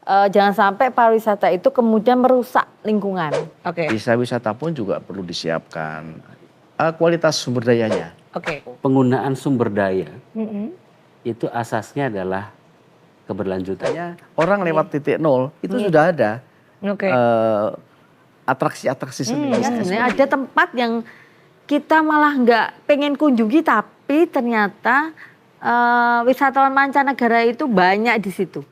jangan sampai pariwisata itu kemudian merusak lingkungan. Oke. Desa wisata pun juga perlu disiapkan kualitas sumber dayanya. Oke. Penggunaan sumber daya itu asasnya adalah keberlanjutannya. Orang lewat titik nol itu sudah ada Oke. atraksi-atraksi sendiri. Ya, sebenarnya ada tempat yang kita malah nggak pengen kunjungi, tapi ternyata wisatawan mancanegara itu banyak di situ.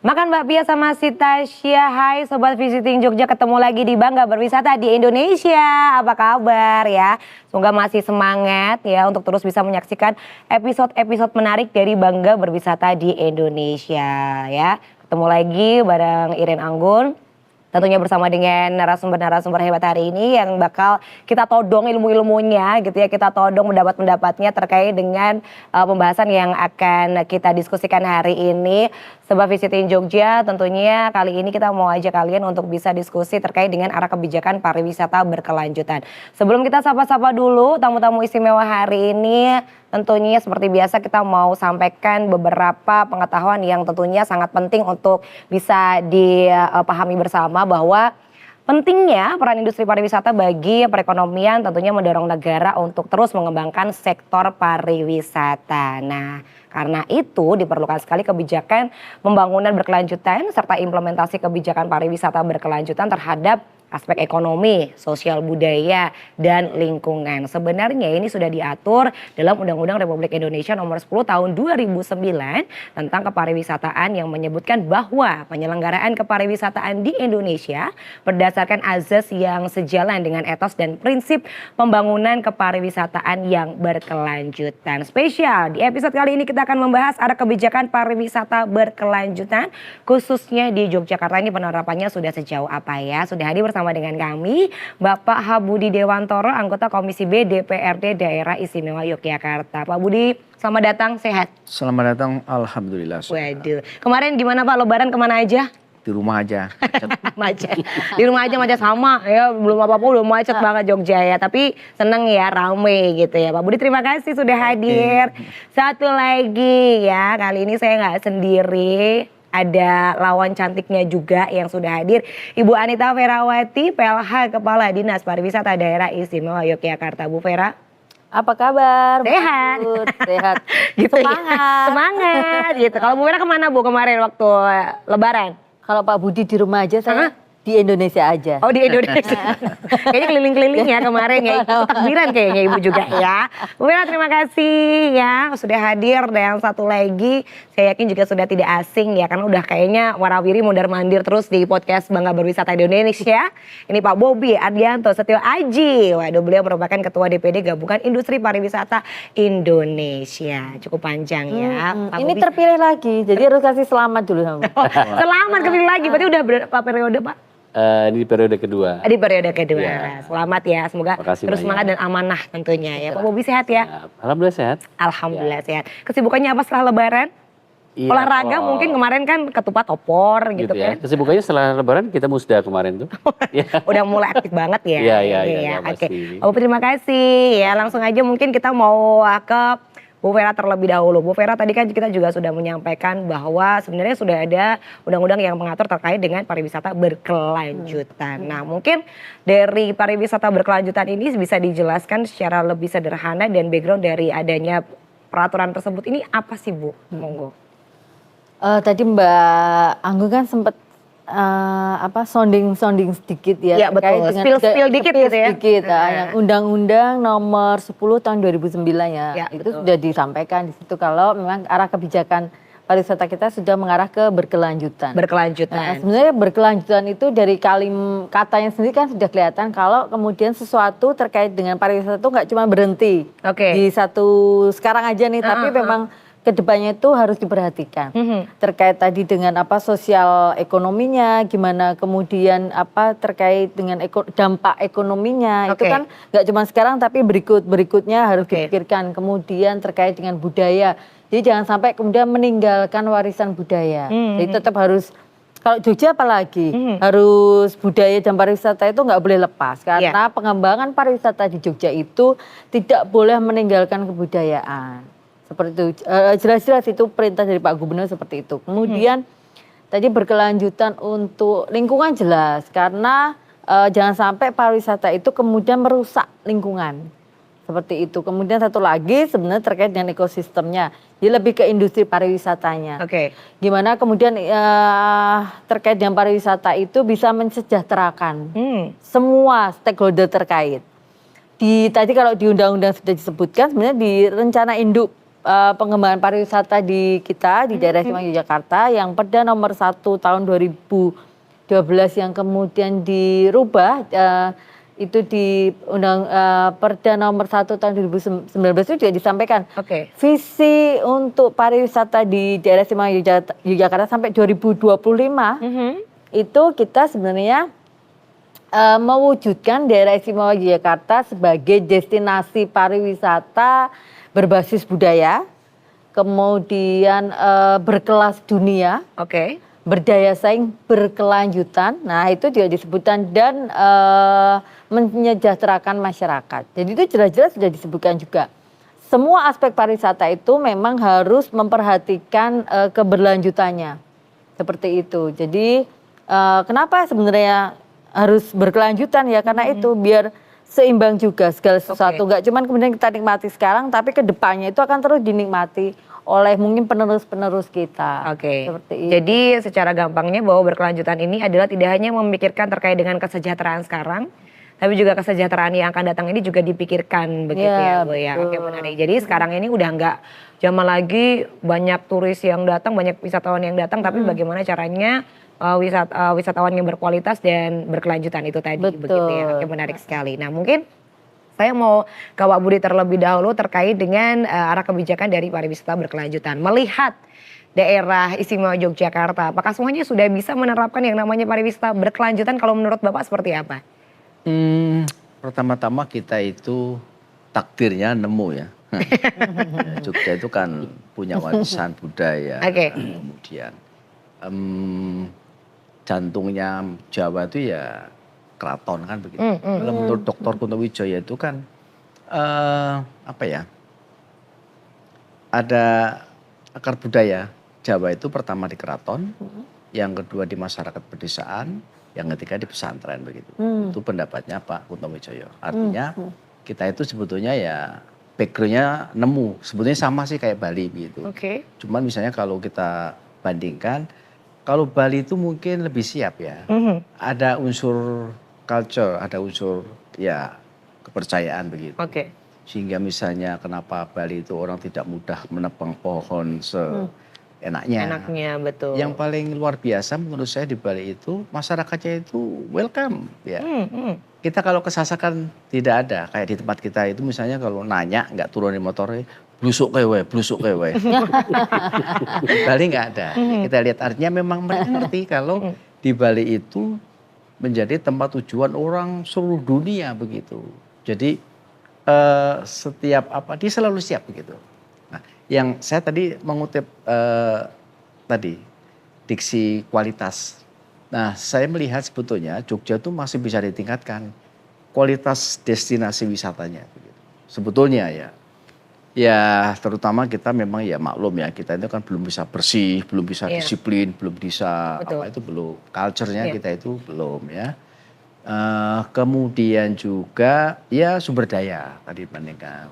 Makan bakpia sama si Tasya. Hai Sobat Visiting Jogja, ketemu lagi di Bangga Berwisata di Indonesia. Apa kabar ya? Semoga masih semangat ya untuk terus bisa menyaksikan episode-episode menarik dari Bangga Berwisata di Indonesia ya. Ketemu lagi bareng Iren Anggun. Tentunya bersama dengan narasumber-narasumber hebat hari ini yang bakal kita todong ilmu-ilmunya gitu ya. Kita todong pendapat-pendapatnya terkait dengan pembahasan yang akan kita diskusikan hari ini. Sebab Visiting Jogja tentunya kali ini kita mau ajak kalian untuk bisa diskusi terkait dengan arah kebijakan pariwisata berkelanjutan. Sebelum kita sapa-sapa dulu tamu-tamu istimewa hari ini, tentunya seperti biasa kita mau sampaikan beberapa pengetahuan yang tentunya sangat penting untuk bisa dipahami bersama bahwa pentingnya peran industri pariwisata bagi perekonomian tentunya mendorong negara untuk terus mengembangkan sektor pariwisata. Nah, karena itu diperlukan sekali kebijakan pembangunan berkelanjutan serta implementasi kebijakan pariwisata berkelanjutan terhadap aspek ekonomi, sosial budaya, dan lingkungan. Sebenarnya ini sudah diatur dalam Undang-Undang Republik Indonesia Nomor 10 Tahun 2009 tentang kepariwisataan yang menyebutkan bahwa penyelenggaraan kepariwisataan di Indonesia berdasarkan azas yang sejalan dengan etos dan prinsip pembangunan kepariwisataan yang berkelanjutan. Spesial di episode kali ini kita akan membahas arah kebijakan pariwisata berkelanjutan khususnya di Yogyakarta. Ini penerapannya sudah sejauh apa ya? Sudah hadir bersama dengan kami Bapak Habudi Dewantoro, anggota Komisi B DPRD Daerah Istimewa Yogyakarta. Pak Budi, selamat datang, sehat? Selamat datang, alhamdulillah. Waduh, kemarin gimana Pak, lebaran kemana aja? Di rumah aja. Macet. Di rumah aja macet sama ya, belum apa-apa belum macet banget Jogja ya. Tapi seneng ya, rame gitu ya. Pak Budi terima kasih sudah hadir. Satu lagi ya, kali ini saya nggak sendiri. Ada lawan cantiknya juga yang sudah hadir. Ibu Anita Ferawati, PLH Kepala Dinas Pariwisata Daerah Istimewa Yogyakarta. Bu Vera, Apa kabar? sehat. Sehat. Gitu ya. Semangat. Semangat gitu. Kalau Bu Vera kemana Bu kemarin waktu lebaran? Kalau Pak Budi di rumah aja, saya di Indonesia aja. Oh di Indonesia. Kayaknya keliling-keliling ya kemarin ya. Ikut takbiran kayaknya Ibu juga ya. Bu Vera terima kasih ya sudah hadir. Dan satu lagi saya yakin juga sudah tidak asing ya. Karena udah kayaknya warawiri mondar-mandir terus di podcast Bangga Berwisata di Indonesia. Ini Pak Bobi Ardianto Setio Aji. Waduh, beliau merupakan Ketua DPD Gabungan Industri Pariwisata Indonesia. Cukup panjang ya. Pak Ini Bobi. terpilih lagi, jadi harus kasih selamat dulu sama. Selamat kepilih lagi. Berarti udah berapa periode Pak? Ini periode kedua. Di periode kedua. Ya. Selamat ya, semoga Makasih terus banyak. semangat dan amanah tentunya ya. Pak Bobi sehat ya? Alhamdulillah sehat. Alhamdulillah sehat. Kesibukannya apa setelah lebaran? Iya, Olahraga kalau mungkin kemarin kan ketupat opor gitu ya. kan. Kesibukannya setelah lebaran kita musda kemarin tuh. Ya. Udah mulai aktif banget ya. Iya, Oke. pasti. Pak Bobi terima kasih ya. Langsung aja mungkin kita mau ke Bu Vera terlebih dahulu. Bu Vera tadi kan kita juga sudah menyampaikan bahwa sebenarnya sudah ada undang-undang yang mengatur terkait dengan pariwisata berkelanjutan. Nah mungkin dari pariwisata berkelanjutan ini bisa dijelaskan secara lebih sederhana dan background dari adanya peraturan tersebut ini apa sih Bu? Monggo. Tadi Mbak Anggun kan sempat sounding sedikit ya. Iya, betul. terkait dengan Spill dikit gitu ya. Sedikit, yang Undang-Undang Nomor 10 Tahun 2009 ya. Itu betul. sudah disampaikan di situ kalau memang arah kebijakan pariwisata kita sudah mengarah ke berkelanjutan. Berkelanjutan. Sebenarnya berkelanjutan itu dari katanya sendiri kan sudah kelihatan kalau kemudian sesuatu terkait dengan pariwisata itu nggak cuma berhenti di satu sekarang aja nih, tapi memang kedepannya itu harus diperhatikan terkait tadi dengan sosial ekonominya, gimana kemudian terkait dengan dampak ekonominya itu kan nggak cuma sekarang tapi berikutnya harus dipikirkan. Kemudian terkait dengan budaya, jadi jangan sampai kemudian meninggalkan warisan budaya. Jadi tetap harus Kalau Jogja apalagi harus budaya dan pariwisata itu nggak boleh lepas karena pengembangan pariwisata di Jogja itu tidak boleh meninggalkan kebudayaan. Seperti itu jelas-jelas itu perintah dari Pak Gubernur seperti itu. Kemudian tadi berkelanjutan untuk lingkungan jelas karena jangan sampai pariwisata itu kemudian merusak lingkungan. Seperti itu. Kemudian satu lagi sebenarnya terkait dengan ekosistemnya. Jadi lebih ke industri pariwisatanya. Gimana kemudian terkait dengan pariwisata itu bisa mensejahterakan semua stakeholder terkait. Tadi kalau di undang-undang sudah disebutkan sebenarnya di rencana induk pengembangan pariwisata di kita di daerah istimewa Yogyakarta yang Perda nomor 1 tahun 2012 yang kemudian dirubah itu di Perda nomor 1 tahun 2019 itu juga disampaikan visi untuk pariwisata di daerah istimewa Yogyakarta sampai 2025 itu kita sebenarnya mewujudkan daerah istimewa Yogyakarta sebagai destinasi pariwisata berbasis budaya, kemudian berkelas dunia, berdaya saing berkelanjutan. Nah itu juga disebutkan dan menyejahterakan masyarakat. Jadi itu jelas-jelas sudah disebutkan juga. Semua aspek pariwisata itu memang harus memperhatikan keberlanjutannya. Seperti itu. Jadi kenapa sebenarnya harus berkelanjutan ya karena itu biar seimbang juga segala sesuatu. Nggak cuman kemudian kita nikmati sekarang tapi kedepannya itu akan terus dinikmati oleh mungkin penerus-penerus kita. Seperti itu. Jadi secara gampangnya bahwa berkelanjutan ini adalah tidak hanya memikirkan terkait dengan kesejahteraan sekarang, tapi juga kesejahteraan yang akan datang ini juga dipikirkan begitu ya Bu ya. Menarik. Jadi sekarang ini udah nggak zaman lagi banyak turis yang datang, banyak wisatawan yang datang, tapi bagaimana caranya wisatawan yang berkualitas dan berkelanjutan itu tadi begitu ya. Menarik sekali. Nah mungkin saya mau ke Pak Budi terlebih dahulu terkait dengan arah kebijakan dari pariwisata berkelanjutan. Melihat daerah istimewa Yogyakarta, apakah semuanya sudah bisa menerapkan yang namanya pariwisata berkelanjutan? Kalau menurut Bapak seperti apa? Pertama-tama kita itu takdirnya nemu ya. Jogja itu kan punya warisan budaya. Kemudian jantungnya Jawa itu ya keraton kan begitu. Kalau menurut Dr. Kunto Wijaya itu kan apa ya? Ada akar budaya Jawa itu pertama di keraton, yang kedua di masyarakat pedesaan, yang ketiga di pesantren begitu. Itu pendapatnya Pak Kunto Wijaya. Artinya kita itu sebetulnya ya backgroundnya nemu. Sebetulnya sama sih kayak Bali begitu. Cuman misalnya kalau kita bandingkan, kalau Bali itu mungkin lebih siap ya. Ada unsur culture, ada unsur ya kepercayaan begitu. Sehingga misalnya kenapa Bali itu orang tidak mudah menebang pohon seenaknya. Betul. Yang paling luar biasa menurut saya di Bali itu masyarakatnya itu welcome ya. Kita kalau kesasakan tidak ada. Kayak di tempat kita itu misalnya kalau nanya nggak turunin motornya, blusuk kewe. Di Bali nggak ada. Kita lihat artinya memang mereka ngerti kalau di Bali itu menjadi tempat tujuan orang seluruh dunia begitu. Jadi setiap apa dia selalu siap begitu. Nah, yang saya tadi mengutip tadi diksi kualitas. Nah, saya melihat sebetulnya Jogja itu masih bisa ditingkatkan kualitas destinasi wisatanya begitu. Sebetulnya ya. Ya terutama kita memang ya maklum ya kita itu kan belum bisa bersih, belum bisa disiplin, belum bisa apa itu belum culture-nya kita itu belum ya. Kemudian juga ya sumber daya tadi bandingkan.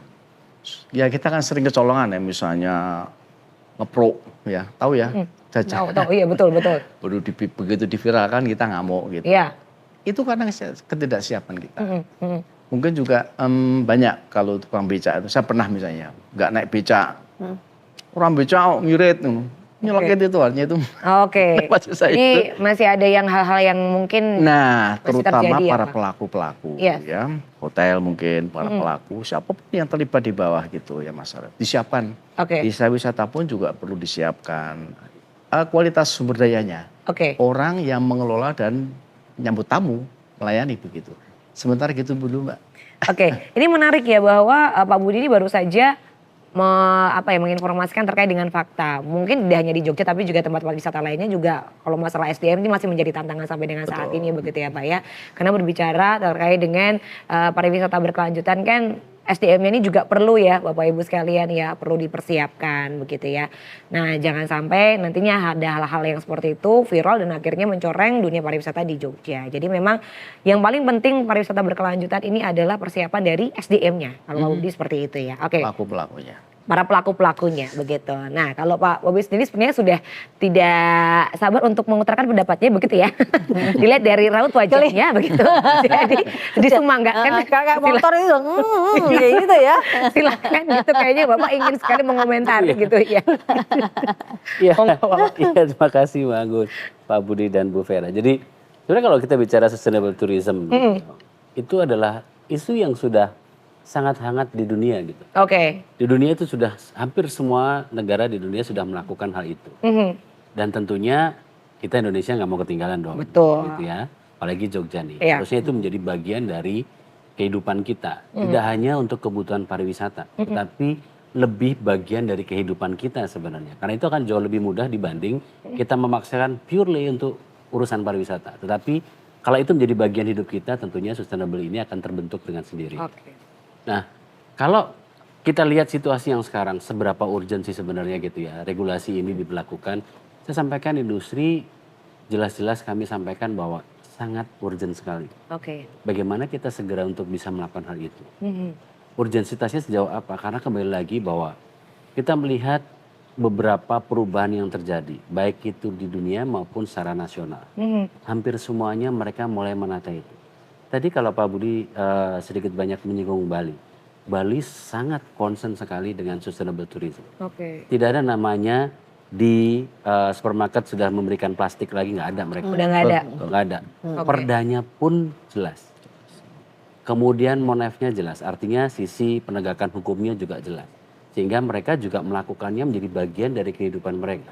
Ya kita kan sering kecolongan ya misalnya ngepro ya tahu ya jajan. Tahu iya betul. Begitu diviralkan kita ngamuk gitu. Itu karena ketidaksiapan kita. Mungkin juga banyak kalau tukang becak itu. Saya pernah misalnya nggak naik becak. Orang becak ngirit. Nyelekit itu artinya itu. Jadi masih ada yang hal-hal yang mungkin terutama terjadi, para pelaku-pelaku ya. Hotel mungkin, para pelaku. Siapapun yang terlibat di bawah gitu ya masyarakat. Disiapkan. Desa wisata pun juga perlu disiapkan. Kualitas sumber dayanya. Orang yang mengelola dan menyambut tamu, melayani begitu. Sementara gitu dulu Mbak. Ini menarik ya bahwa Pak Budi ini baru saja menginformasikan terkait dengan fakta. Mungkin tidak hanya di Jogja tapi juga tempat-tempat wisata lainnya juga kalau masalah SDM ini masih menjadi tantangan sampai dengan saat ini begitu ya Pak ya. Karena berbicara terkait dengan pariwisata berkelanjutan kan SDM-nya ini juga perlu ya Bapak Ibu sekalian ya, perlu dipersiapkan begitu ya. Nah jangan sampai nantinya ada hal-hal yang seperti itu viral dan akhirnya mencoreng dunia pariwisata di Jogja. Jadi memang yang paling penting pariwisata berkelanjutan ini adalah persiapan dari SDM-nya. Kalau Pak Budi seperti itu ya. Oke. Pelaku-pelakunya. Para pelaku-pelakunya begitu. Nah kalau Pak Bobi sendiri sebenarnya sudah tidak sabar untuk mengutarakan pendapatnya begitu ya. Dilihat dari raut wajahnya begitu. Jadi disemanggakan. Kakak motor itu kayak gitu ya. Silakan gitu kayaknya Bapak ingin sekali mengomentari gitu ya. Iya, iya terima kasih Mbak Anggun, Pak Budi dan Bu Vera. Jadi sebenarnya kalau kita bicara sustainable tourism itu adalah isu yang sudah sangat hangat di dunia gitu. Oke. Di dunia itu sudah hampir semua negara di dunia sudah melakukan hal itu. Dan tentunya kita Indonesia nggak mau ketinggalan dong. Betul. Gitu ya. Apalagi Jogja nih. Iya. Harusnya itu menjadi bagian dari kehidupan kita. Tidak hanya untuk kebutuhan pariwisata, tetapi lebih bagian dari kehidupan kita sebenarnya. Karena itu akan jauh lebih mudah dibanding kita memaksakan purely untuk urusan pariwisata. Tetapi kalau itu menjadi bagian hidup kita, tentunya sustainable ini akan terbentuk dengan sendiri. Oke. Nah, kalau kita lihat situasi yang sekarang, seberapa urgent sih sebenarnya gitu ya, regulasi ini diberlakukan. Saya sampaikan industri, jelas-jelas kami sampaikan bahwa sangat urgent sekali. Oke. Bagaimana kita segera untuk bisa melakukan hal itu. Urgensitasnya sejauh apa? Karena kembali lagi bahwa kita melihat beberapa perubahan yang terjadi, baik itu di dunia maupun secara nasional. Hampir semuanya mereka mulai menata itu. Tadi kalau Pak Budi sedikit banyak menyinggung Bali. Bali sangat concern sekali dengan sustainable tourism. Oke. Tidak ada namanya di supermarket sudah memberikan plastik lagi, nggak ada mereka. Udah nggak ada. Nggak ada. Perdanya pun jelas. Kemudian monefnya jelas, artinya sisi penegakan hukumnya juga jelas. Sehingga mereka juga melakukannya menjadi bagian dari kehidupan mereka.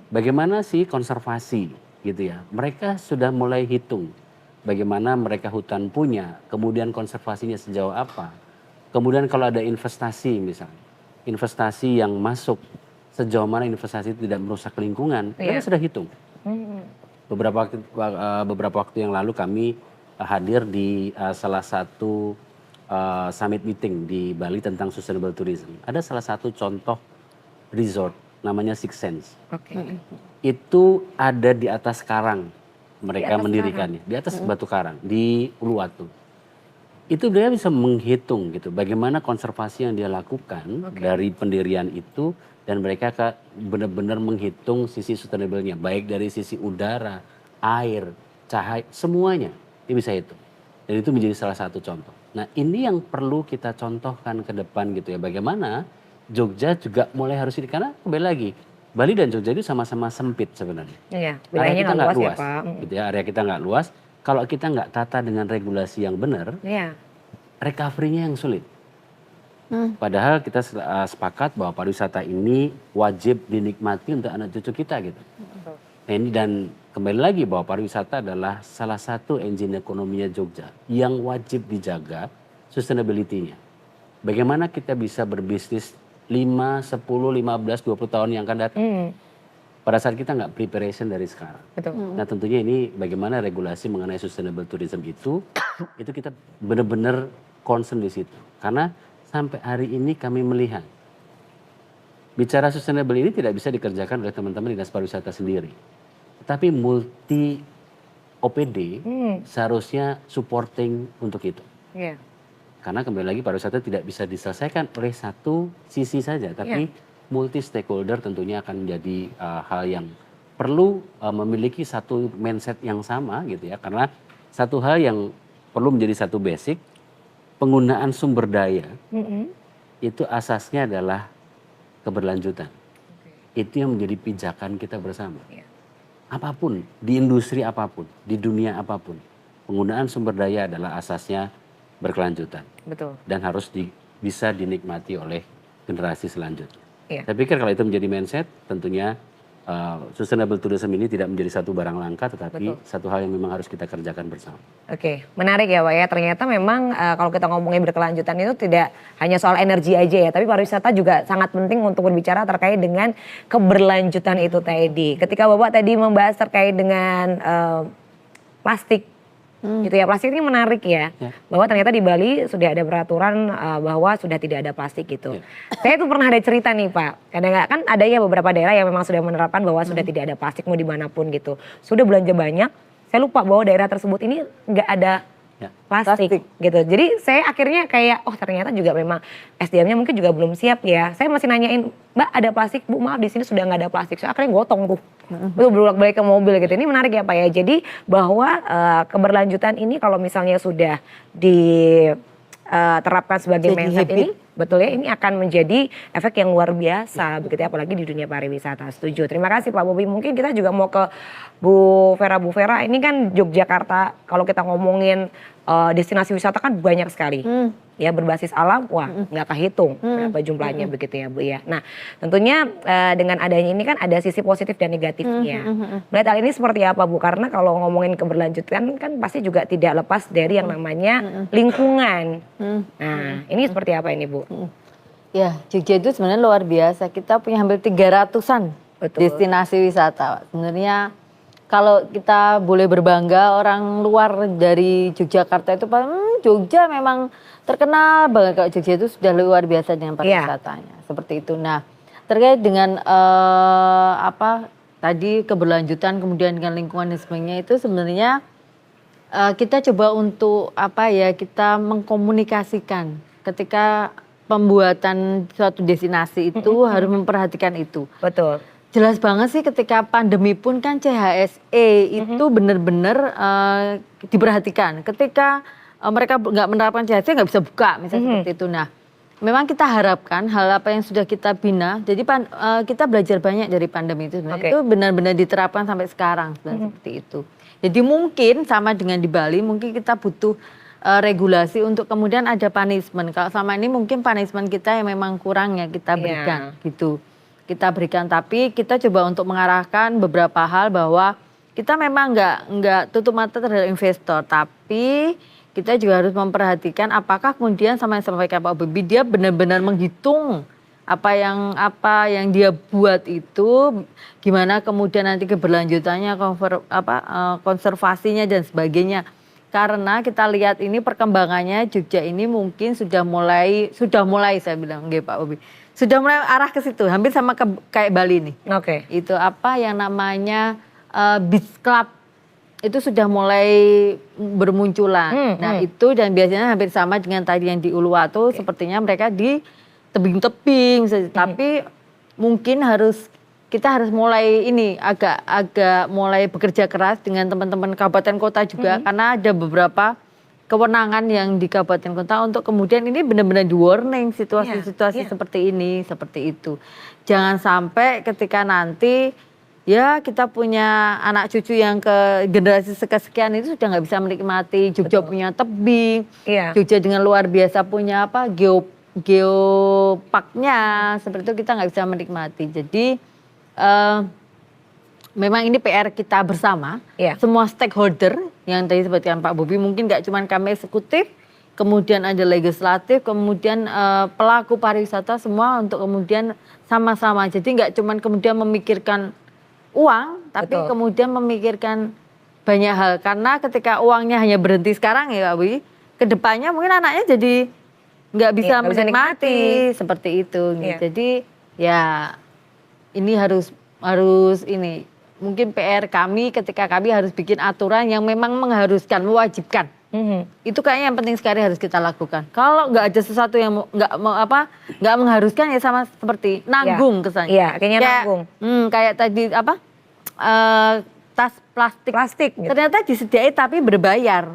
Bagaimana sih konservasi gitu ya? Mereka sudah mulai hitung. Bagaimana mereka hutan punya, kemudian konservasinya sejauh apa. Kemudian kalau ada investasi misalnya, investasi yang masuk, sejauh mana investasi itu tidak merusak lingkungan, mereka sudah hitung. Beberapa waktu yang lalu kami hadir di salah satu summit meeting di Bali tentang sustainable tourism. Ada salah satu contoh resort, namanya Six Sense. Itu ada di atas karang. Mereka mendirikannya di atas batu karang di Uluwatu. Itu dia bisa menghitung gitu bagaimana konservasi yang dia lakukan dari pendirian itu, dan mereka benar-benar menghitung sisi sustainable-nya baik dari sisi udara, air, cahaya, semuanya dia bisa hitung. Dan itu menjadi salah satu contoh. Nah ini yang perlu kita contohkan ke depan gitu ya, bagaimana Jogja juga mulai harus ini, karena kembali lagi Bali dan Jogja itu sama-sama sempit sebenarnya. Iya, area kita nggak luas, ya Pak. Gitu ya, area kita nggak luas. Kalau kita nggak tata dengan regulasi yang benar, recovery-nya yang sulit. Padahal kita sepakat bahwa pariwisata ini wajib dinikmati untuk anak cucu kita gitu. Nah ini, dan kembali lagi bahwa pariwisata adalah salah satu engine ekonominya Jogja yang wajib dijaga sustainability-nya. Bagaimana kita bisa berbisnis 5, 10, 15, 20 tahun yang akan datang. Pada saat kita nggak preparation dari sekarang. Betul. Nah tentunya ini bagaimana regulasi mengenai sustainable tourism itu kita benar-benar concern di situ. Karena sampai hari ini kami melihat bicara sustainable ini tidak bisa dikerjakan oleh teman-teman dinas pariwisata sendiri. Tapi multi OPD seharusnya supporting untuk itu. Karena kembali lagi pariwisata tidak bisa diselesaikan oleh satu sisi saja, tapi multi stakeholder tentunya akan menjadi hal yang perlu memiliki satu mindset yang sama gitu ya. Karena satu hal yang perlu menjadi satu basic, penggunaan sumber daya itu asasnya adalah keberlanjutan. Itu yang menjadi pijakan kita bersama. Apapun, di industri apapun, di dunia apapun, penggunaan sumber daya adalah asasnya berkelanjutan. Betul. Dan harus bisa dinikmati oleh generasi selanjutnya. Saya pikir kalau itu menjadi mindset, tentunya sustainable tourism ini tidak menjadi satu barang langka, tetapi satu hal yang memang harus kita kerjakan bersama. Oke, menarik ya Pak ya. Ternyata memang kalau kita ngomongin berkelanjutan itu tidak hanya soal energi aja ya, tapi pariwisata juga sangat penting untuk berbicara terkait dengan keberlanjutan itu tadi. Ketika Bapak tadi membahas terkait dengan plastik, gitu ya, plastik ini menarik ya, bahwa ternyata di Bali sudah ada peraturan bahwa sudah tidak ada plastik gitu. Saya tuh pernah ada cerita nih Pak, kadang kan ada ya beberapa daerah yang memang sudah menerapkan bahwa sudah tidak ada plastik mau dimanapun gitu. Sudah belanja banyak, saya lupa bahwa daerah tersebut ini nggak ada plastik gitu. Jadi saya akhirnya kayak ternyata juga memang SDM-nya mungkin juga belum siap ya. Saya masih nanyain, Mbak ada plastik? Bu maaf di sini sudah nggak ada plastik. Saya akhirnya gotong tuh. Betul bolak-balik ke mobil gitu. Ini menarik ya Pak ya. Jadi bahwa keberlanjutan ini kalau misalnya sudah diterapkan sebagai mindset ini, betul ya, ini akan menjadi efek yang luar biasa begitu ya, apalagi di dunia pariwisata. Setuju. Terima kasih Pak Bobi. Mungkin kita juga mau ke Bu Vera. Ini kan Yogyakarta kalau kita ngomongin destinasi wisata kan banyak sekali. Ya berbasis alam, wah nggak kehitung berapa jumlahnya begitu ya Bu ya. Nah tentunya dengan adanya ini kan ada sisi positif dan negatifnya. Melihat hal ini seperti apa Bu? Karena kalau ngomongin keberlanjutan kan pasti juga tidak lepas dari yang namanya lingkungan. Nah ini seperti apa ini Bu? Ya Jogja itu sebenarnya luar biasa. Kita punya hampir 300-an destinasi wisata. Sebenarnya kalau kita boleh berbangga, orang luar dari Yogyakarta itu Jogja memang terkenal banget. Kalau Jogja itu sudah luar biasa dengan pariwisatanya, seperti itu. Nah, terkait dengan tadi keberlanjutan kemudian dengan lingkungan dan sebagainya itu sebenarnya kita coba untuk kita mengkomunikasikan ketika pembuatan suatu destinasi itu harus memperhatikan itu. Betul. Jelas banget sih ketika pandemi pun kan CHSE itu benar-benar diperhatikan. Ketika mereka nggak menerapkan CHSE nggak bisa buka misalnya seperti itu. Nah memang kita harapkan hal apa yang sudah kita bina, jadi kita belajar banyak dari pandemi itu sebenarnya. Itu benar-benar diterapkan sampai sekarang seperti itu. Jadi mungkin sama dengan di Bali, mungkin kita butuh regulasi untuk kemudian ada punishment. Kalau sama ini mungkin punishment kita yang memang kurang ya kita berikan gitu. Kita berikan, tapi kita coba untuk mengarahkan beberapa hal bahwa kita memang nggak tutup mata terhadap investor, tapi kita juga harus memperhatikan apakah kemudian sama yang sampaikan Pak Bobi, dia benar-benar menghitung apa yang dia buat itu, gimana kemudian nanti keberlanjutannya, konservasinya dan sebagainya. Karena kita lihat ini perkembangannya Jogja ini mungkin sudah mulai saya bilang Pak Bobi. Sudah mulai arah ke situ, hampir sama kayak Bali nih. Itu apa yang namanya beach club itu sudah mulai bermunculan. Nah itu dan biasanya hampir sama dengan tadi yang di Uluwatu, sepertinya mereka di tebing-tebing. Tapi mungkin kita harus mulai ini agak mulai bekerja keras dengan teman-teman kabupaten kota juga, karena ada beberapa kewenangan yang di kabupaten kota untuk kemudian ini benar-benar di warning situasi-situasi seperti ini, seperti itu. Jangan sampai ketika nanti ya kita punya anak cucu yang ke generasi sekian itu sudah nggak bisa menikmati. Jogja punya tebing, Jogja dengan luar biasa punya geoparknya, seperti itu kita nggak bisa menikmati. Jadi memang ini PR kita bersama, semua stakeholder yang tadi disebutkan Pak Bobi, mungkin gak cuma kami eksekutif, kemudian ada legislatif, kemudian pelaku pariwisata semua untuk kemudian sama-sama. Jadi gak cuma kemudian memikirkan uang, tapi kemudian memikirkan banyak hal. Karena ketika uangnya hanya berhenti sekarang ya Pak Bobi, kedepannya mungkin anaknya jadi gak bisa menikmati, seperti itu. Jadi ya ini harus ini. Mungkin PR kami ketika kami harus bikin aturan yang memang mengharuskan, mewajibkan. Itu kayaknya yang penting sekali harus kita lakukan. Kalau nggak ada sesuatu yang nggak mengharuskan ya sama seperti nanggung kesannya. Iya, kayaknya nanggung. Kayak tadi tas plastik. Gitu. Ternyata disediain tapi berbayar.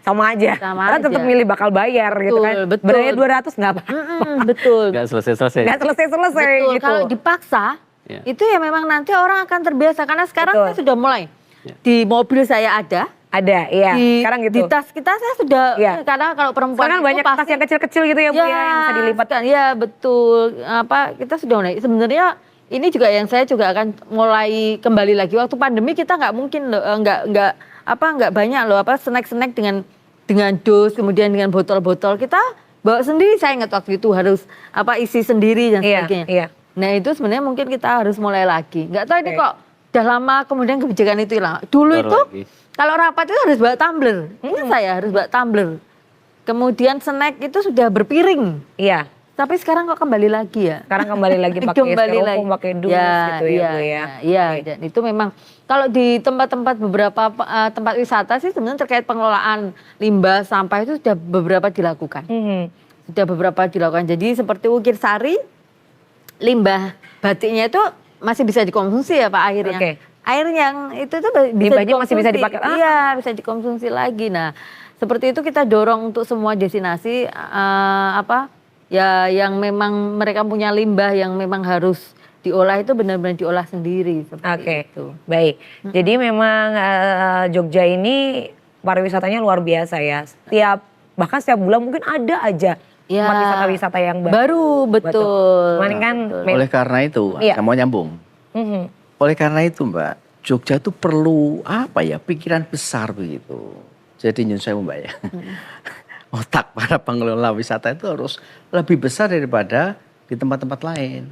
Sama aja. Karena tetap milih bakal bayar gitu kan. Betul. Beranya 200 nggak apa-apa. Betul. Nggak selesai-selesai. Gitu. Kalau dipaksa. Itu ya memang nanti orang akan terbiasa karena sekarang saya sudah mulai di mobil saya ada, sekarang gitu. Di tas kita saya sudah, karena kalau perempuan sekarang banyak tas yang kecil-kecil gitu ya Bu ya, yang bisa dilipat. Ya betul, kita sudah mulai. Sebenarnya ini juga yang saya juga akan mulai kembali lagi. Waktu pandemi kita nggak mungkin loh, nggak banyak loh snack dengan dos, kemudian dengan botol-botol kita bawa sendiri. Saya ingat waktu itu harus isi sendiri dan sebagainya. Iya. Nah itu sebenarnya mungkin kita harus mulai lagi. Nggak tahu ini kok udah lama kemudian kebijakan itu hilang. Dulu itu kalau rapat itu harus bawa tumbler. Ini saya harus bawa tumbler. Kemudian snack itu sudah berpiring. Iya. Tapi sekarang kok kembali lagi ya? Sekarang kembali lagi pakai styrofoam, pakai dus gitu ya Bu ya. Iya, dan itu memang kalau di tempat-tempat beberapa tempat wisata sih sebenarnya terkait pengelolaan limbah sampah itu sudah beberapa dilakukan. Sudah beberapa dilakukan. Jadi seperti Ukir Sari, limbah batiknya itu masih bisa dikonsumsi ya Pak airnya. Air yang itu tuh limbahnya masih bisa dipakai. Iya, bisa dikonsumsi lagi. Nah, seperti itu kita dorong untuk semua destinasi ya yang memang mereka punya limbah yang memang harus diolah itu benar-benar diolah sendiri seperti itu. Baik. Jadi memang Jogja ini pariwisatanya luar biasa ya. Bahkan setiap bulan mungkin ada aja tempat wisata-wisata yang baru. Betul. Oleh karena itu, saya mau nyambung. Oleh karena itu Mbak, Jogja itu perlu pikiran besar begitu. Jadi nyun saya Mbak ya. Otak para pengelola wisata itu harus lebih besar daripada di tempat-tempat lain.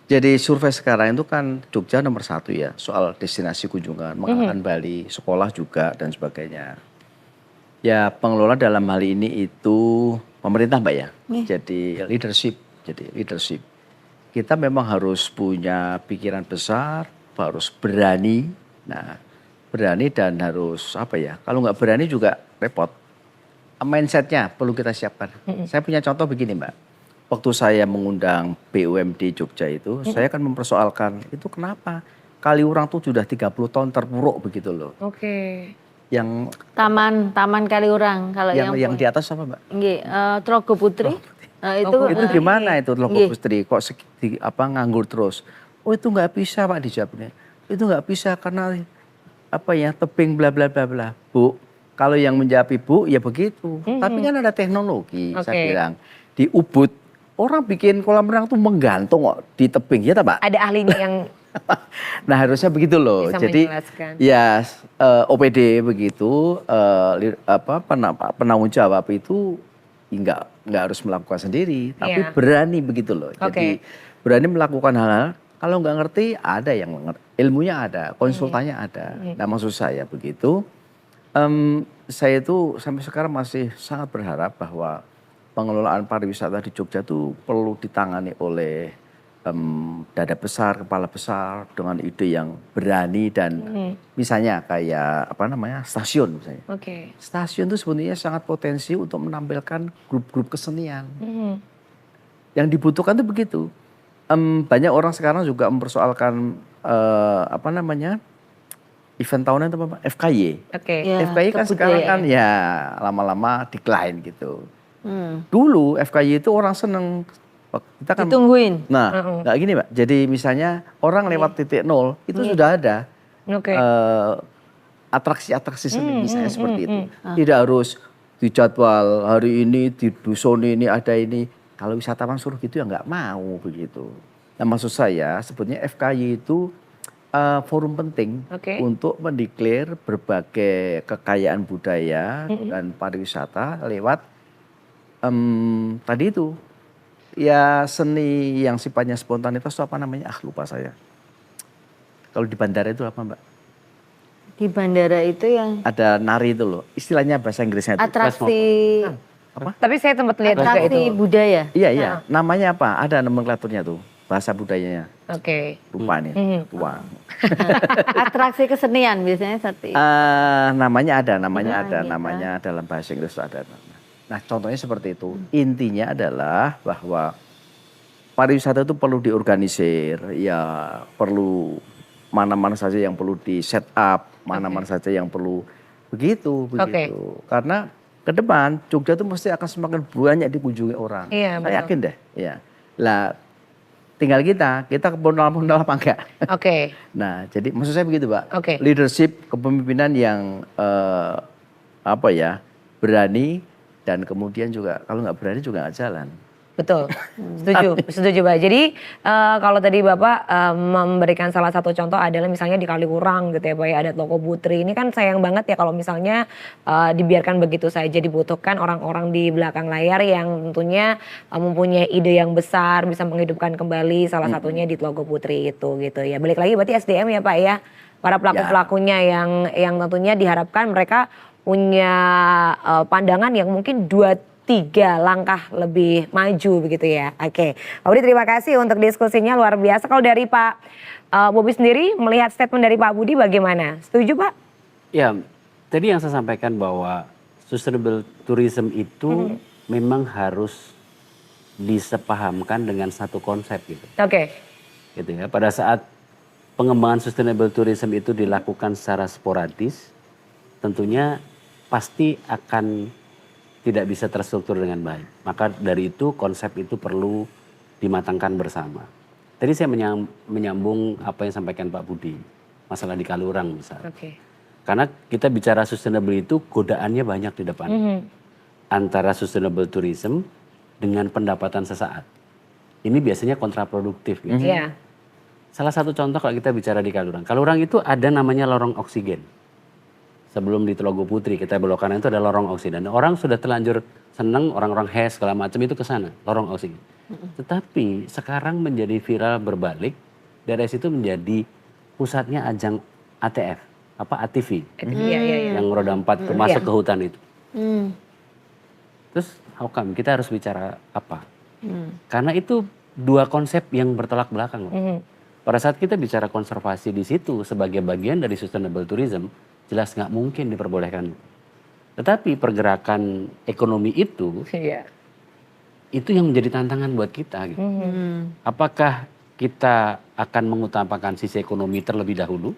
Jadi survei sekarang itu kan Jogja nomor 1 ya soal destinasi kunjungan, mengalahkan Bali, sekolah juga dan sebagainya. Ya pengelola dalam hal ini itu pemerintah Mbak ya. Jadi leadership. Kita memang harus punya pikiran besar, harus berani. Nah berani dan harus kalau nggak berani juga repot. Mindsetnya perlu kita siapkan. Saya punya contoh begini Mbak. Waktu saya mengundang BUMD Jogja itu, saya kan mempersoalkan itu kenapa Kaliurang tuh sudah 30 tahun terpuruk begitu loh. Yang Taman Kaliurang kalau yang di atas apa Mbak? Tlogo Putri. Itu gimana itu Tlogo Putri kok nganggur terus? Oh itu nggak bisa Pak dijawabnya. Itu nggak bisa karena tebing bla bla bla bla. Bu, kalau yang menjawab Ibu ya begitu. Tapi kan ada teknologi saya bilang. Di Ubud orang bikin kolam renang tuh menggantung kok di tebing ya Pak. Ada ahlinya yang nah harusnya begitu loh. Jadi ya OPD begitu penanggung jawab itu nggak harus melakukan sendiri. Tapi berani begitu loh. Jadi berani melakukan hal-hal. Kalau nggak ngerti ada yang ngerti. Ilmunya ada, konsultannya ada. Nah maksud saya begitu. Saya itu sampai sekarang masih sangat berharap bahwa pengelolaan pariwisata di Jogja itu perlu ditangani oleh dada besar, kepala besar dengan ide yang berani dan misalnya kayak stasiun misalnya. Stasiun itu sebenarnya sangat potensi untuk menampilkan grup-grup kesenian. Yang dibutuhkan itu begitu. Banyak orang sekarang juga mempersoalkan event tahunan itu apa? FKY. FKY kan sekarang kan ya lama-lama decline gitu. Dulu FKY itu orang seneng. Kita kan ditungguin. Nah, nggak gini Mbak. Jadi misalnya orang lewat titik 0 itu sudah ada atraksi-atraksi seni misalnya seperti itu. Tidak harus dijadwal hari ini di dusun ini ada ini. Kalau wisatawan suruh gitu ya nggak mau begitu. Nah maksud saya sebetulnya FKY itu forum penting untuk mendeklar berbagai kekayaan budaya dan pariwisata lewat tadi itu ya seni yang sifatnya spontanitas itu apa namanya? Lupa saya. Kalau di bandara itu apa Mbak? Di bandara itu yang ada nari itu loh. Istilahnya bahasa Inggrisnya itu atraksi. Tapi saya sempat lihat juga itu. Atraksi budaya. Iya. Namanya apa? Ada nomenklaturnya tuh. Bahasa budayanya. Lupa nih. Tua. Atraksi kesenian biasanya seperti itu. Namanya dalam bahasa Inggris ada. Nah contohnya seperti itu. Intinya adalah bahwa pariwisata itu perlu diorganisir. Ya perlu mana-mana saja yang perlu di set up. Mana-mana saja yang perlu begitu. Karena ke depan Jogja itu mesti akan semakin banyak dikunjungi orang. Saya yakin deh. Ya. Lah tinggal kita modal apa enggak? Nah, jadi maksud saya begitu, Pak. Leadership, kepemimpinan yang berani dan kemudian juga kalau nggak berani juga nggak jalan. Betul, setuju Pak. Jadi kalau tadi Bapak memberikan salah satu contoh adalah misalnya di Kaliurang gitu ya Pak ya, ada Toko Putri. Ini kan sayang banget ya kalau misalnya dibiarkan begitu saja, dibutuhkan orang-orang di belakang layar yang tentunya mempunyai ide yang besar, bisa menghidupkan kembali salah satunya di Toko Putri itu gitu ya. Balik lagi berarti SDM ya Pak ya, para pelaku-pelakunya yang tentunya diharapkan mereka punya pandangan yang mungkin 2-3 langkah lebih maju begitu ya. Oke, Pak Budi terima kasih untuk diskusinya luar biasa. Kalau dari Pak Bobi sendiri melihat statement dari Pak Budi bagaimana? Setuju Pak? Ya, tadi yang saya sampaikan bahwa sustainable tourism itu memang harus disepahamkan dengan satu konsep gitu. Oke. Gitu ya. Pada saat pengembangan sustainable tourism itu dilakukan secara sporadis, tentunya pasti akan tidak bisa terstruktur dengan baik. Maka dari itu konsep itu perlu dimatangkan bersama. Tadi saya menyambung apa yang sampaikan Pak Budi, masalah di Kaliurang misalnya. Karena kita bicara sustainable itu godaannya banyak di depan. Antara sustainable tourism dengan pendapatan sesaat. Ini biasanya kontraproduktif gitu. Salah satu contoh kalau kita bicara di Kaliurang. Kaliurang itu ada namanya lorong oksigen. Sebelum di Telaga Putri kita belok kanan itu ada lorong oksigen. Dan orang sudah terlanjur seneng, orang-orang hes segala macam itu ke sana, lorong oksigen. Tetapi sekarang menjadi viral berbalik, daerah situ menjadi pusatnya ajang ATF, ATV. Yang roda 4 masuk ke hutan itu. Terus how come? Kita harus bicara apa? Karena itu dua konsep yang bertolak belakang. Pada saat kita bicara konservasi di situ sebagai bagian dari sustainable tourism, jelas nggak mungkin diperbolehkan. Tetapi pergerakan ekonomi itu yang menjadi tantangan buat kita. Gitu. Apakah kita akan mengutamakan sisi ekonomi terlebih dahulu,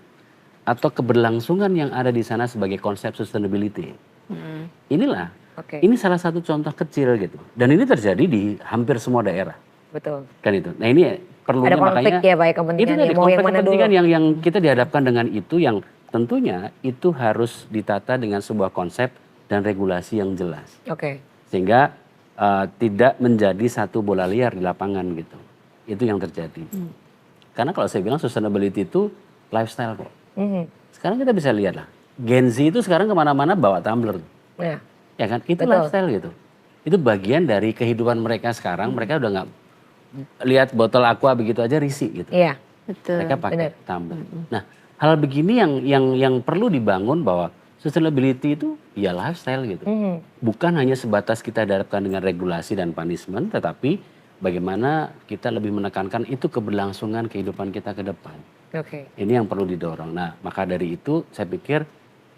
atau keberlangsungan yang ada di sana sebagai konsep sustainability? Inilah, ini salah satu contoh kecil gitu. Dan ini terjadi di hampir semua daerah. Betul. Kan itu. Nah ini perlunya ada konflik makanya ya Pak, kepentingan itu tadi mau yang konflik mana kepentingan dulu. yang kita dihadapkan dengan itu yang tentunya itu harus ditata dengan sebuah konsep dan regulasi yang jelas. Sehingga tidak menjadi satu bola liar di lapangan gitu. Itu yang terjadi. Karena kalau saya bilang sustainability itu lifestyle kok. Sekarang kita bisa lihat lah. Gen Z itu sekarang kemana-mana bawa tumbler. Ya kan? Itu lifestyle gitu. Itu bagian dari kehidupan mereka sekarang. Mereka udah nggak lihat botol aqua begitu aja risih gitu. Mereka pakai tumbler. Nah, hal begini yang perlu dibangun bahwa sustainability itu ya lifestyle gitu. Bukan hanya sebatas kita hadapkan dengan regulasi dan punishment, tetapi bagaimana kita lebih menekankan itu keberlangsungan kehidupan kita ke depan. Ini yang perlu didorong. Nah, maka dari itu saya pikir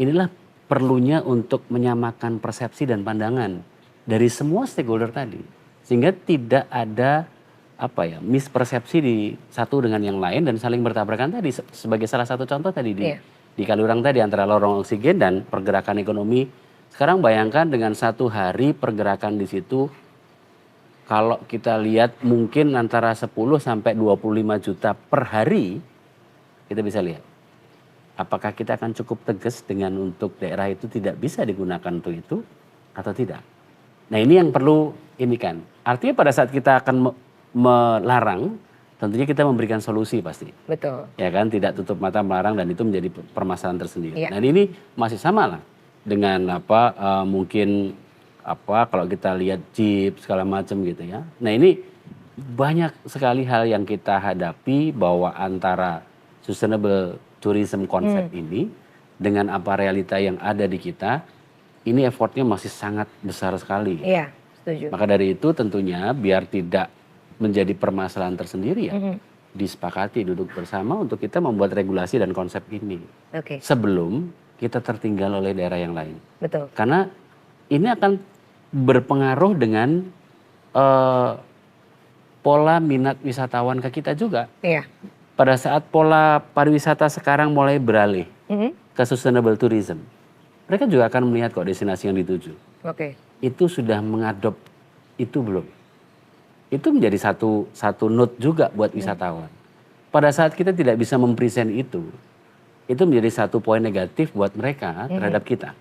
inilah perlunya untuk menyamakan persepsi dan pandangan dari semua stakeholder tadi. Sehingga tidak ada mispersepsi di satu dengan yang lain dan saling bertabrakan tadi sebagai salah satu contoh tadi di Kaliurang tadi antara lorong oksigen dan pergerakan ekonomi. Sekarang bayangkan dengan satu hari pergerakan di situ kalau kita lihat mungkin antara 10 sampai 25 juta per hari, kita bisa lihat apakah kita akan cukup tegas dengan untuk daerah itu tidak bisa digunakan untuk itu atau tidak. Nah ini yang perlu ini kan. Artinya pada saat kita akan melarang, tentunya kita memberikan solusi pasti. Betul. Ya kan, tidak tutup mata melarang dan itu menjadi permasalahan tersendiri. Nah ini masih sama lah dengan mungkin kalau kita lihat jeep segala macam gitu ya. Nah ini banyak sekali hal yang kita hadapi bahwa antara sustainable tourism konsep ini dengan apa realita yang ada di kita, ini effortnya masih sangat besar sekali. Iya, setuju. Maka dari itu tentunya biar tidak menjadi permasalahan tersendiri ya, disepakati duduk bersama untuk kita membuat regulasi dan konsep ini. Sebelum kita tertinggal oleh daerah yang lain. Betul. Karena ini akan berpengaruh dengan pola minat wisatawan ke kita juga. Pada saat pola pariwisata sekarang mulai beralih ke sustainable tourism, mereka juga akan melihat kok destinasi yang dituju. Itu sudah mengadop itu belum? Itu menjadi satu note juga buat wisatawan. Pada saat kita tidak bisa mempresent itu menjadi satu poin negatif buat mereka terhadap kita.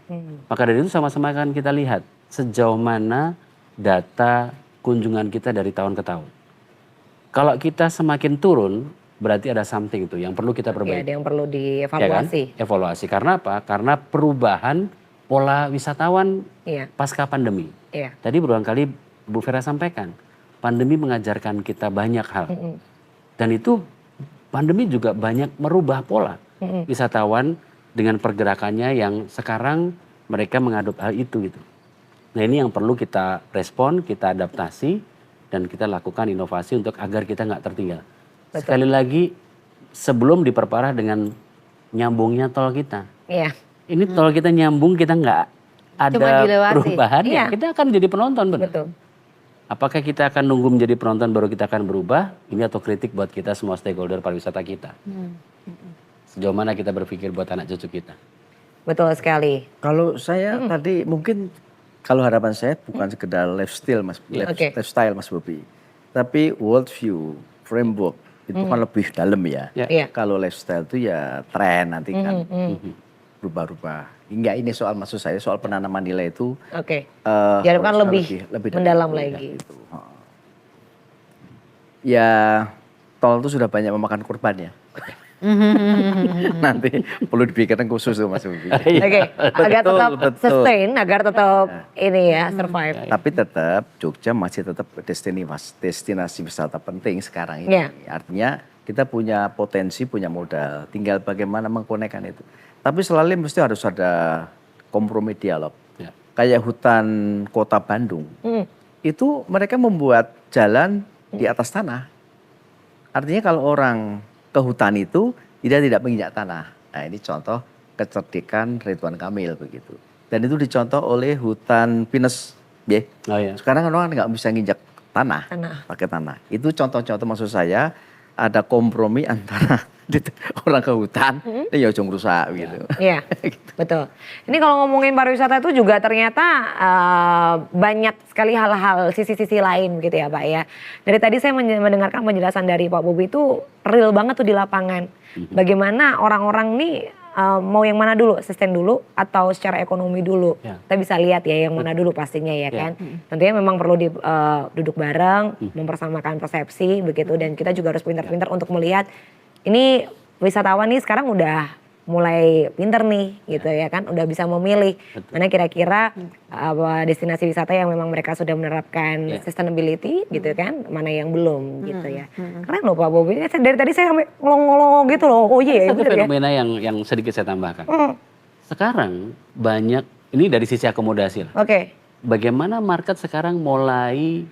Maka dari itu sama-sama akan kita lihat sejauh mana data kunjungan kita dari tahun ke tahun. Kalau kita semakin turun, berarti ada something itu yang perlu kita Iya, perbaiki. ada yang perlu Ya kan? dievaluasi. Evaluasi. Karena apa? Karena perubahan pola wisatawan Iya, pasca pandemi. iya. Tadi berulang kali Bu Vera sampaikan, pandemi mengajarkan kita banyak hal. Dan itu pandemi juga banyak merubah pola wisatawan dengan pergerakannya yang sekarang mereka mengadop hal itu gitu. Nah ini yang perlu kita respon, kita adaptasi, dan kita lakukan inovasi untuk agar kita nggak tertinggal. Betul. Sekali lagi, sebelum diperparah dengan nyambungnya tol kita. Iya. Ini tol kita nyambung, kita nggak ada Cuma dilewati. perubahan, Iya. ya kita akan jadi penonton, benar. Betul. Apakah kita akan nunggu menjadi penonton baru kita akan berubah? Ini atau kritik buat kita semua stakeholder pariwisata kita. Sejauh mana kita berpikir buat anak cucu kita. Betul sekali. Kalau saya tadi mungkin kalau harapan saya bukan sekedar lifestyle Oke. lifestyle Mas Bobi, tapi world view, framework itu kan lebih dalam ya. Iya. Kalau lifestyle itu ya tren nanti kan berubah-ubah. Hingga ini soal maksud saya soal penanaman nilai itu Oke. eh, Diharapkan harusnya lebih mendalam dalam lagi. gitu. Ya tol itu sudah banyak memakan korban ya. Nanti perlu dipikirkan khusus tuh Mas Bobi. Oke, agar Betul, tetap betul. sustain, agar tetap ini ya survive. Tapi tetap Jogja masih tetap destinasi wisata penting sekarang ini. Iya. Artinya kita punya potensi, punya modal. Tinggal bagaimana mengkonekkan itu. Tapi selalu mesti harus ada kompromi dialog. Ya. Kayak hutan kota Bandung. Itu mereka membuat jalan di atas tanah. Artinya kalau orang ke hutan itu tidak menginjak tanah. Nah ini contoh kecerdikan Ridwan Kamil begitu. Dan itu dicontoh oleh hutan pinus. Ya. Oh ya. Sekarang orang nggak bisa nginjak tanah, pakai tanah. Itu contoh-contoh maksud saya ada kompromi antara orang ke hutan, ya ujung rusak gitu. Iya, betul. Ini kalau ngomongin pariwisata itu juga ternyata banyak sekali hal-hal sisi-sisi lain gitu ya Pak ya. Dari tadi saya mendengarkan penjelasan dari Pak Bobi itu real banget tuh di lapangan. Bagaimana orang-orang nih mau yang mana dulu, sustain dulu atau secara ekonomi dulu. Ya. Kita bisa lihat ya yang mana dulu pastinya ya kan. Tentunya memang perlu duduk bareng, mempersamakan persepsi begitu. Dan kita juga harus pintar-pintar untuk melihat ini wisatawan nih sekarang udah mulai pinter nih gitu ya kan. Udah bisa memilih mana kira-kira destinasi wisata yang memang mereka sudah menerapkan sustainability gitu kan. Mana yang belum gitu ya. Keren loh Pak Bobi. Dari tadi saya sampai ngolong-ngolong gitu loh. Oh iya Satu bener ya. fenomena yang sedikit saya tambahkan. Sekarang banyak, ini dari sisi akomodasi lah. Oke. Bagaimana market sekarang mulai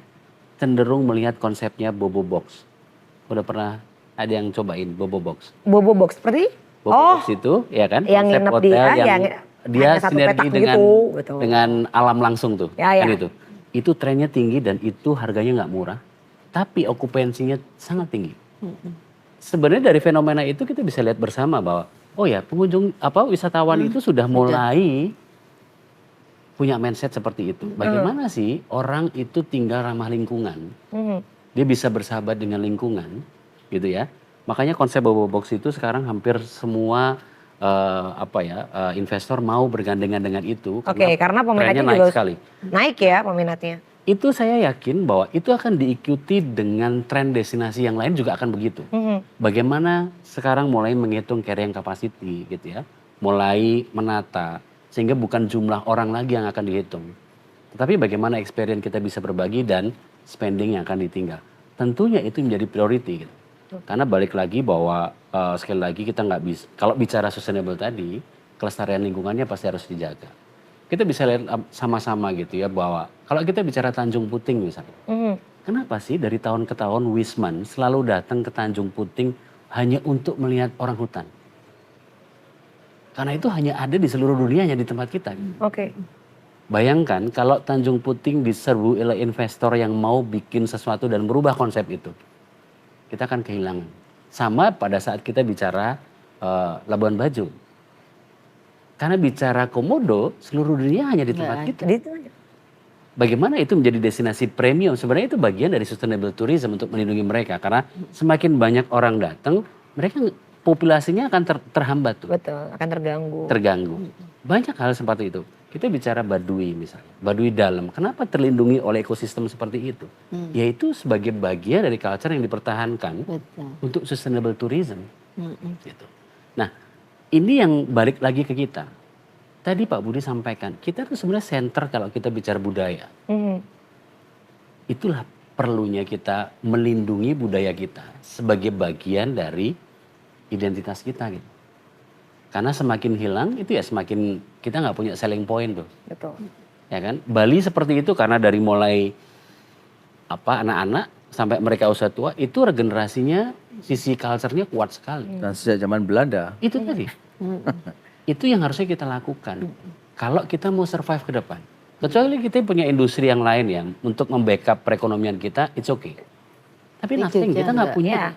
cenderung melihat konsepnya Bobo Box. Udah pernah ada yang cobain Bobo Box? Bobo box seperti? Bobo Box itu ya kan? Yang konsep nginep hotel dia, yang dia hanya satu sinergi petak dengan gitu, betul. dengan alam langsung tuh. Ya, Kan ya. itu trennya tinggi dan itu harganya nggak murah. Tapi okupansinya sangat tinggi. Sebenarnya dari fenomena itu kita bisa lihat bersama bahwa oh ya pengunjung wisatawan itu sudah mulai punya mindset seperti itu. Bagaimana sih orang itu tinggal ramah lingkungan? Dia bisa bersahabat dengan lingkungan, gitu ya. Makanya konsep Bobo Box itu sekarang hampir semua investor mau bergandengan dengan itu. Oke, karena peminatnya trennya naik juga sekali. naik ya peminatnya. Itu saya yakin bahwa itu akan diikuti dengan tren destinasi yang lain juga akan begitu. Bagaimana sekarang mulai menghitung carrying capacity gitu ya. Mulai menata sehingga bukan jumlah orang lagi yang akan dihitung. Tetapi bagaimana experience kita bisa berbagi dan spending yang akan ditinggal. Tentunya itu menjadi priority gitu. Karena balik lagi bahwa sekali lagi kita nggak bisa, kalau bicara sustainable tadi, kelestarian lingkungannya pasti harus dijaga. Kita bisa lihat sama-sama gitu ya bahwa kalau kita bicara Tanjung Puting misalnya. Kenapa sih dari tahun ke tahun Wisman selalu datang ke Tanjung Puting hanya untuk melihat orang hutan? Karena itu hanya ada di seluruh dunia, hanya di tempat kita. Oke. Bayangkan kalau Tanjung Puting diserbu oleh investor yang mau bikin sesuatu dan merubah konsep itu. Kita akan kehilangan. Sama pada saat kita bicara Labuan Bajo. Karena bicara Komodo, seluruh dunia hanya di tempat kita. Bagaimana itu menjadi destinasi premium? Sebenarnya itu bagian dari sustainable tourism untuk melindungi mereka. Karena semakin banyak orang datang, mereka populasinya akan terhambat tuh. Betul, akan terganggu. Terganggu. Banyak hal seperti itu. kita bicara Baduy misalnya, Baduy dalam. Kenapa terlindungi oleh ekosistem seperti itu? Yaitu sebagai bagian dari culture yang dipertahankan untuk sustainable tourism. Gitu. Nah, ini yang balik lagi ke kita. Tadi Pak Budi sampaikan, kita tuh sebenarnya center kalau kita bicara budaya. Itulah perlunya kita melindungi budaya kita sebagai bagian dari identitas kita gitu. Karena semakin hilang itu ya semakin kita nggak punya selling point tuh. Betul. Ya kan? Bali seperti itu karena dari mulai anak-anak sampai mereka usia tua itu regenerasinya sisi culture-nya kuat sekali. Dan sejak zaman Belanda. Itu tadi. Itu yang harusnya kita lakukan. Kalau kita mau survive ke depan. Kecuali kita punya industri yang lain ya untuk membackup perekonomian kita, it's okay. Tapi nothing, kita nggak punya.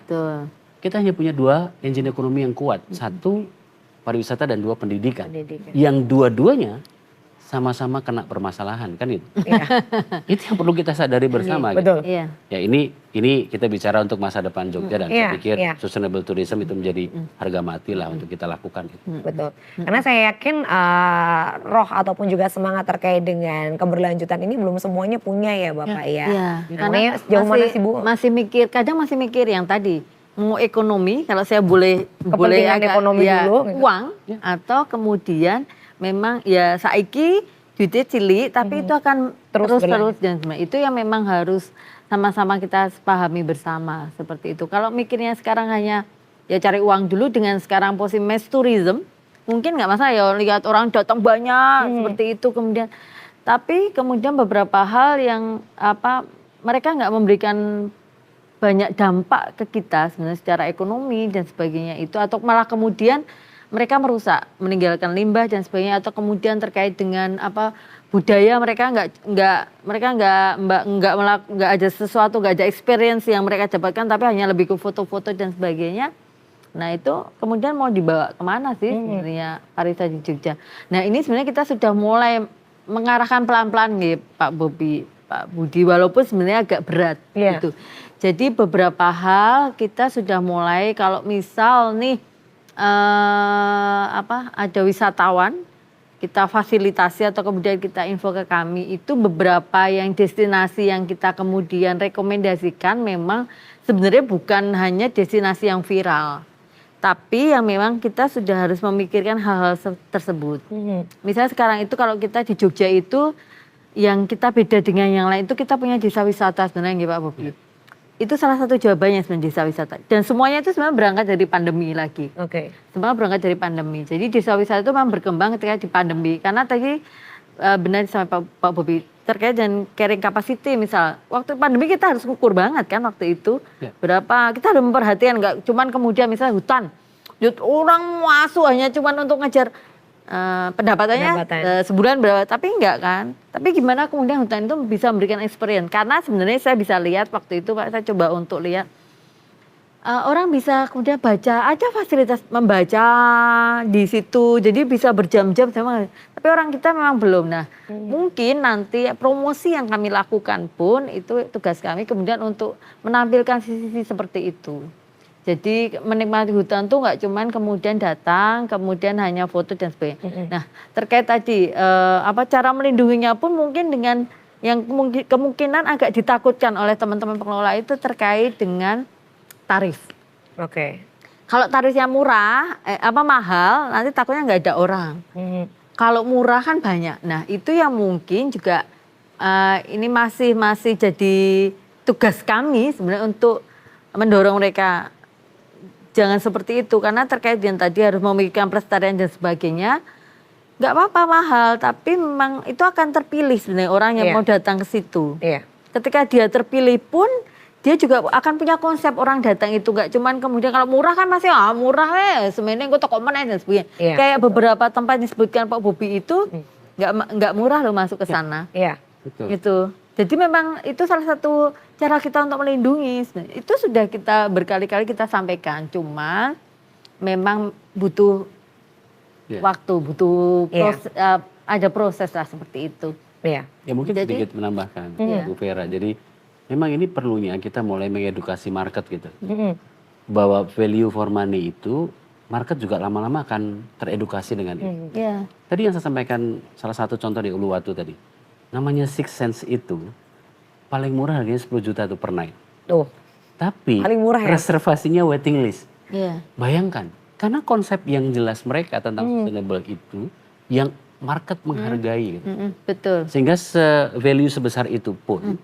Kita hanya punya 2 engine ekonomi yang kuat. 1 pariwisata dan 2 pendidikan. Yang dua-duanya sama-sama kena permasalahan kan itu. Itu yang perlu kita sadari bersama. Betul. Gitu. Ya ini kita bicara untuk masa depan Jogja dan saya pikir sustainable tourism itu menjadi harga mati lah untuk kita lakukan. Betul. Karena saya yakin roh ataupun juga semangat terkait dengan keberlanjutan ini belum semuanya punya ya Bapak ya. Iya. Karena sejauh mana sih Bu? Kadang masih mikir yang tadi. Mau ekonomi, kalau saya boleh agak, ekonomi dulu, gitu. Uang atau kemudian memang ya saiki duitnya cilik tapi itu akan terus dan itu yang memang harus sama-sama kita pahami bersama seperti itu. Kalau mikirnya sekarang hanya ya cari uang dulu dengan sekarang posisi mass tourism mungkin nggak masalah ya lihat orang datang banyak seperti itu kemudian tapi kemudian beberapa hal yang mereka nggak memberikan banyak dampak ke kita sebenarnya secara ekonomi dan sebagainya itu atau malah kemudian mereka merusak meninggalkan limbah dan sebagainya atau kemudian terkait dengan budaya mereka nggak ada sesuatu nggak ada experience yang mereka dapatkan tapi hanya lebih ke foto-foto dan sebagainya. Nah itu kemudian mau dibawa kemana sih sebenarnya pariwisata di Jogja. Nah ini sebenarnya kita sudah mulai mengarahkan pelan-pelan nih Pak Budi walaupun sebenarnya agak berat gitu. Jadi beberapa hal kita sudah mulai kalau misal nih ada wisatawan kita fasilitasi atau kemudian kita info ke kami itu beberapa yang destinasi yang kita kemudian rekomendasikan memang sebenarnya bukan hanya destinasi yang viral. Tapi yang memang kita sudah harus memikirkan hal-hal tersebut. Misalnya sekarang itu kalau kita di Jogja itu yang kita beda dengan yang lain itu kita punya desa wisata sebenarnya Pak Bobi. Itu salah satu jawabannya sebenarnya desa wisata. Dan semuanya itu sebenarnya berangkat dari pandemi lagi. Semua berangkat dari pandemi. Jadi desa wisata itu memang berkembang ketika di pandemi. Karena tadi benar sama Pak Bobi terkait dengan carrying capacity misal. Waktu pandemi kita harus ukur banget kan waktu itu. Berapa, kita harus memperhatikan nggak cuman kemudian misalnya hutan. Orang masuk hanya cuman untuk ngejar pendapatannya sebulan berapa, tapi enggak kan. Tapi gimana kemudian hutan itu bisa memberikan experience. Karena sebenarnya saya bisa lihat waktu itu Pak, saya coba untuk lihat. Orang bisa kemudian baca, ada fasilitas membaca di situ. Jadi bisa berjam-jam. Tapi orang kita memang belum. Nah mungkin nanti promosi yang kami lakukan pun itu tugas kami kemudian untuk menampilkan sisi-sisi seperti itu. Jadi menikmati hutan tuh nggak cuman kemudian datang, kemudian hanya foto dan sebagainya. Nah terkait tadi cara melindunginya pun mungkin dengan yang kemungkinan agak ditakutkan oleh teman-teman pengelola itu terkait dengan tarif. Kalau tarifnya murah, mahal, nanti takutnya nggak ada orang. Kalau murah kan banyak. Nah itu yang mungkin juga ini masih jadi tugas kami sebenarnya untuk mendorong mereka. Jangan seperti itu karena terkait dengan tadi harus memikirkan pelestarian dan sebagainya. Nggak apa-apa mahal tapi memang itu akan terpilih sebenarnya orang yang mau datang ke situ. Ketika dia terpilih pun dia juga akan punya konsep orang datang itu nggak cuman kemudian kalau murah kan masih murah sebenarnya gue toko mana dan sebagainya. Kayak beberapa tempat disebutkan Pak Bobi itu nggak murah loh masuk ke sana. Betul. Gitu. Jadi memang itu salah satu cara kita untuk melindungi. Itu sudah kita berkali-kali kita sampaikan. Cuma memang butuh waktu, butuh ada proses lah seperti itu. Ya mungkin sedikit menambahkan Bu Vera. Jadi memang ini perlunya kita mulai mengedukasi market gitu. Bahwa value for money itu market juga lama-lama akan teredukasi dengan itu. Iya. Tadi yang saya sampaikan salah satu contoh di Uluwatu tadi, namanya Six Sense itu paling murah harganya 10 juta tuh per night. Tuh. Tapi Paling murah ya? reservasinya waiting list. Iya. Bayangkan, karena konsep yang jelas mereka tentang sustainable itu yang market menghargai gitu. Betul. Sehingga value sebesar itu pun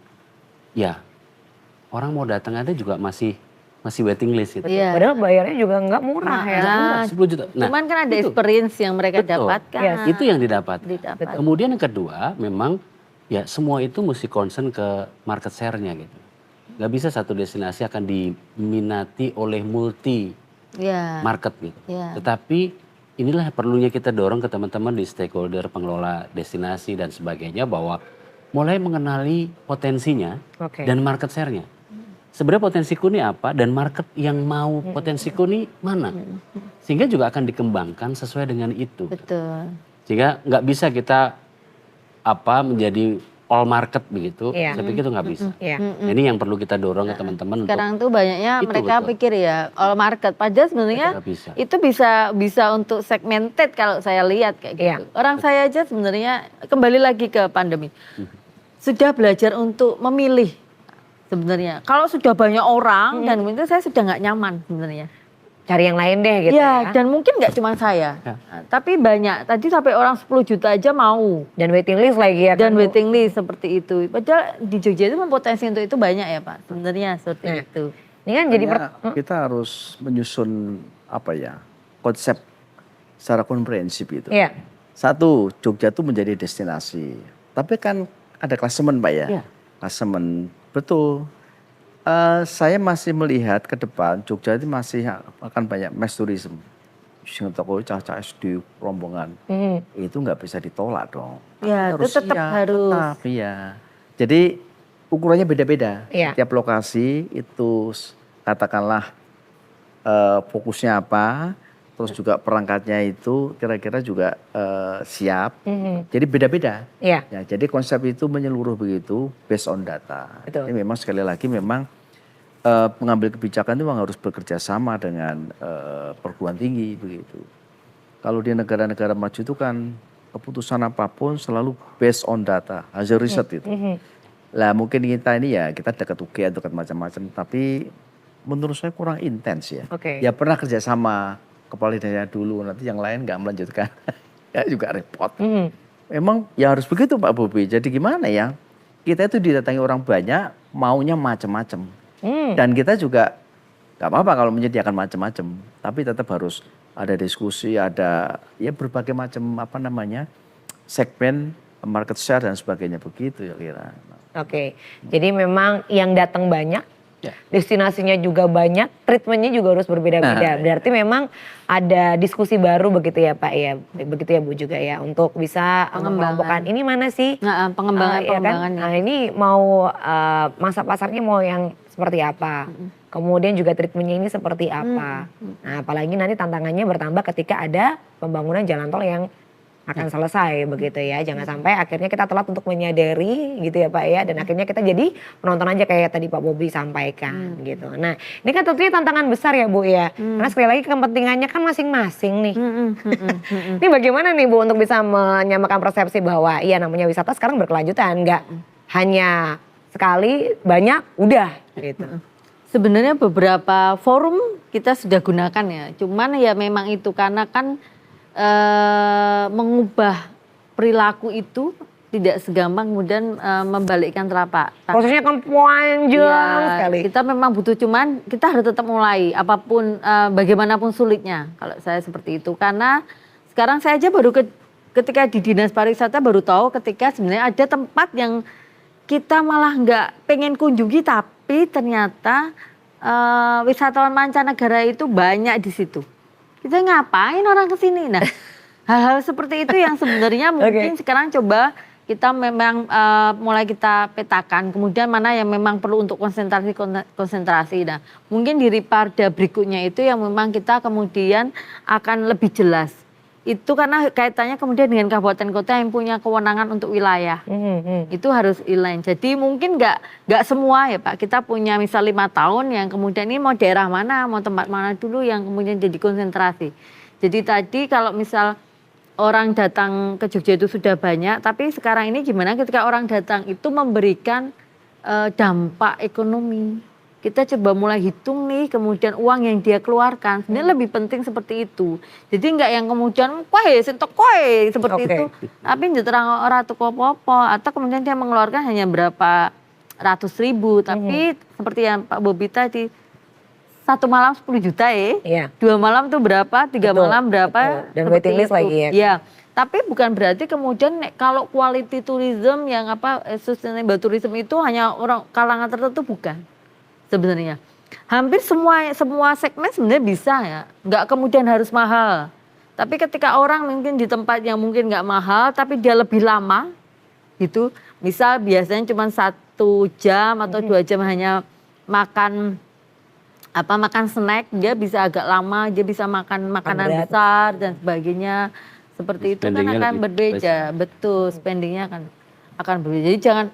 ya orang mau datang ada juga masih waiting list gitu. Iya. Padahal bayarnya juga nggak murah ya. Nah, 10 juta. Nah, cuman kan ada itu. experience yang mereka Betul. dapatkan. Yes. Itu yang didapat. Didapat. Kemudian yang kedua, memang ya semua itu mesti concern ke market share-nya gitu. Gak bisa satu destinasi akan diminati oleh multi Iya. market gitu. Iya. Tetapi inilah perlunya kita dorong ke teman-teman di stakeholder, pengelola destinasi dan sebagainya bahwa mulai mengenali potensinya Oke. dan market share-nya. Sebenarnya potensiku ini apa dan market yang mau potensiku ini mana. Sehingga juga akan dikembangkan sesuai dengan itu. Betul. Sehingga nggak bisa kita menjadi all market begitu. Iya. Saya pikir itu nggak bisa. Iya. Nah, ini yang perlu kita dorong ke teman-teman untuk Sekarang tuh banyaknya Itu mereka betul. pikir ya all market. Padahal sebenarnya Nggak bisa. itu bisa untuk segmented kalau saya lihat kayak gitu. Iya. Orang saya aja sebenarnya kembali lagi ke pandemi. Sudah belajar untuk memilih sebenarnya. Kalau sudah banyak orang dan itu saya sudah nggak nyaman sebenarnya. Cari yang lain deh gitu Ya, ya. dan mungkin nggak cuma saya. Ya. Nah, tapi banyak. Tadi sampai orang 10 juta aja mau. Dan waiting list lagi ya. Dan kan, Bu? waiting list seperti itu. Padahal di Jogja itu potensi untuk itu banyak ya Pak. Sebenarnya seperti Nah. itu. Ini kan jadi Makanya kita harus menyusun konsep secara komprehensif itu. Iya. Satu, Jogja itu menjadi destinasi. Tapi kan ada klasemen Pak ya. Iya. Klasemen, betul. Saya masih melihat ke depan Jogja itu masih akan banyak mass tourism. Sing toko cah-cah SD rombongan. Itu nggak bisa ditolak dong. Ya, itu tetap harus. Tetap, iya. Jadi ukurannya beda-beda. Iya. Setiap lokasi itu katakanlah fokusnya apa, terus juga perangkatnya itu kira-kira juga siap. Jadi beda-beda. Iya. Ya, jadi konsep itu menyeluruh begitu based on data. Betul. Ini memang sekali lagi memang pengambil kebijakan itu memang harus bekerja sama dengan perguruan tinggi begitu. Kalau di negara-negara maju itu kan keputusan apapun selalu based on data, hasil riset itu. Lah mungkin kita ini ya kita dekat UGM, dekat macam-macam, tapi menurut saya kurang intens ya. Oke. Ya pernah kerjasama kepala daerah dulu, nanti yang lain nggak melanjutkan, ya juga repot. Memang ya harus begitu Pak Bobi. Jadi gimana ya? Kita itu didatangi orang banyak, maunya macam-macam. Dan kita juga nggak apa-apa kalau menyediakan macam-macam, tapi tetap harus ada diskusi, ada ya berbagai macam segmen, market share dan sebagainya begitu ya kira. Oke. Jadi memang yang datang banyak, Ya. destinasinya juga banyak, treatmentnya juga harus berbeda-beda. Nah, Berarti memang ada diskusi baru begitu ya Pak ya, begitu ya Bu juga ya, untuk bisa mengelompokkan ini mana sih Nah, ya kan? pengembangannya. Nah ini mau masa pasarnya mau yang seperti apa, kemudian juga treatmentnya ini seperti apa. Nah apalagi nanti tantangannya bertambah ketika ada pembangunan jalan tol yang akan selesai begitu ya. Jangan sampai akhirnya kita telat untuk menyadari gitu ya Pak ya. Dan akhirnya kita jadi penonton aja kayak tadi Pak Bobi sampaikan gitu. Nah ini kan tentunya tantangan besar ya Bu ya. Karena sekali lagi kepentingannya kan masing-masing nih. Ini bagaimana nih Bu untuk bisa menyamakan persepsi bahwa iya namanya wisata sekarang berkelanjutan. Nggak hanya sekali banyak udah gitu. Sebenarnya beberapa forum kita sudah gunakan ya. Cuman ya memang itu karena kan mengubah perilaku itu tidak segampang kemudian membalikkan telapak tangan. Prosesnya kan panjang Ya, sekali. kita memang butuh, cuman kita harus tetap mulai apapun bagaimanapun sulitnya kalau saya seperti itu. Karena sekarang saya aja baru ketika di Dinas Pariwisata baru tahu ketika sebenarnya ada tempat yang kita malah nggak pengen kunjungi tapi ternyata wisatawan mancanegara itu banyak di situ. Kita ngapain orang ke sini? Nah, hal-hal seperti itu yang sebenarnya mungkin sekarang coba kita memang mulai kita petakan. Kemudian mana yang memang perlu untuk konsentrasi. Nah, mungkin di Riparda berikutnya itu yang memang kita kemudian akan lebih jelas. itu karena kaitannya kemudian dengan kabupaten kota yang punya kewenangan untuk wilayah. Itu harus inline. Jadi mungkin nggak semua ya Pak. Kita punya misal 5 tahun yang kemudian ini mau daerah mana, mau tempat mana dulu yang kemudian jadi konsentrasi. Jadi tadi kalau misal orang datang ke Jogja itu sudah banyak, tapi sekarang ini gimana ketika orang datang itu memberikan dampak ekonomi. Kita coba mulai hitung nih, kemudian uang yang dia keluarkan. Sebenarnya lebih penting seperti itu. Jadi enggak yang kemudian koe sentok koe seperti itu. Tapi terang orang tuh popo atau kemudian dia mengeluarkan hanya berapa ratus ribu. Tapi seperti yang Pak Bobi tadi, 1 malam 10 juta ya. 2 malam tuh berapa, 3 malam berapa. Dan waiting list lagi ya. Ya. Tapi bukan berarti kemudian kalau quality tourism yang sustainable tourism itu hanya orang kalangan tertentu, bukan. Sebenarnya hampir semua segmen sebenarnya bisa ya, nggak kemudian harus mahal. Tapi ketika orang mungkin di tempat yang mungkin nggak mahal tapi dia lebih lama gitu, misal biasanya cuma 1 jam atau 2 jam hanya makan snack, dia bisa agak lama, dia bisa makan makanan besar dan sebagainya, seperti itu kan akan berbeda. Betul, spendingnya akan berbeda. Jadi jangan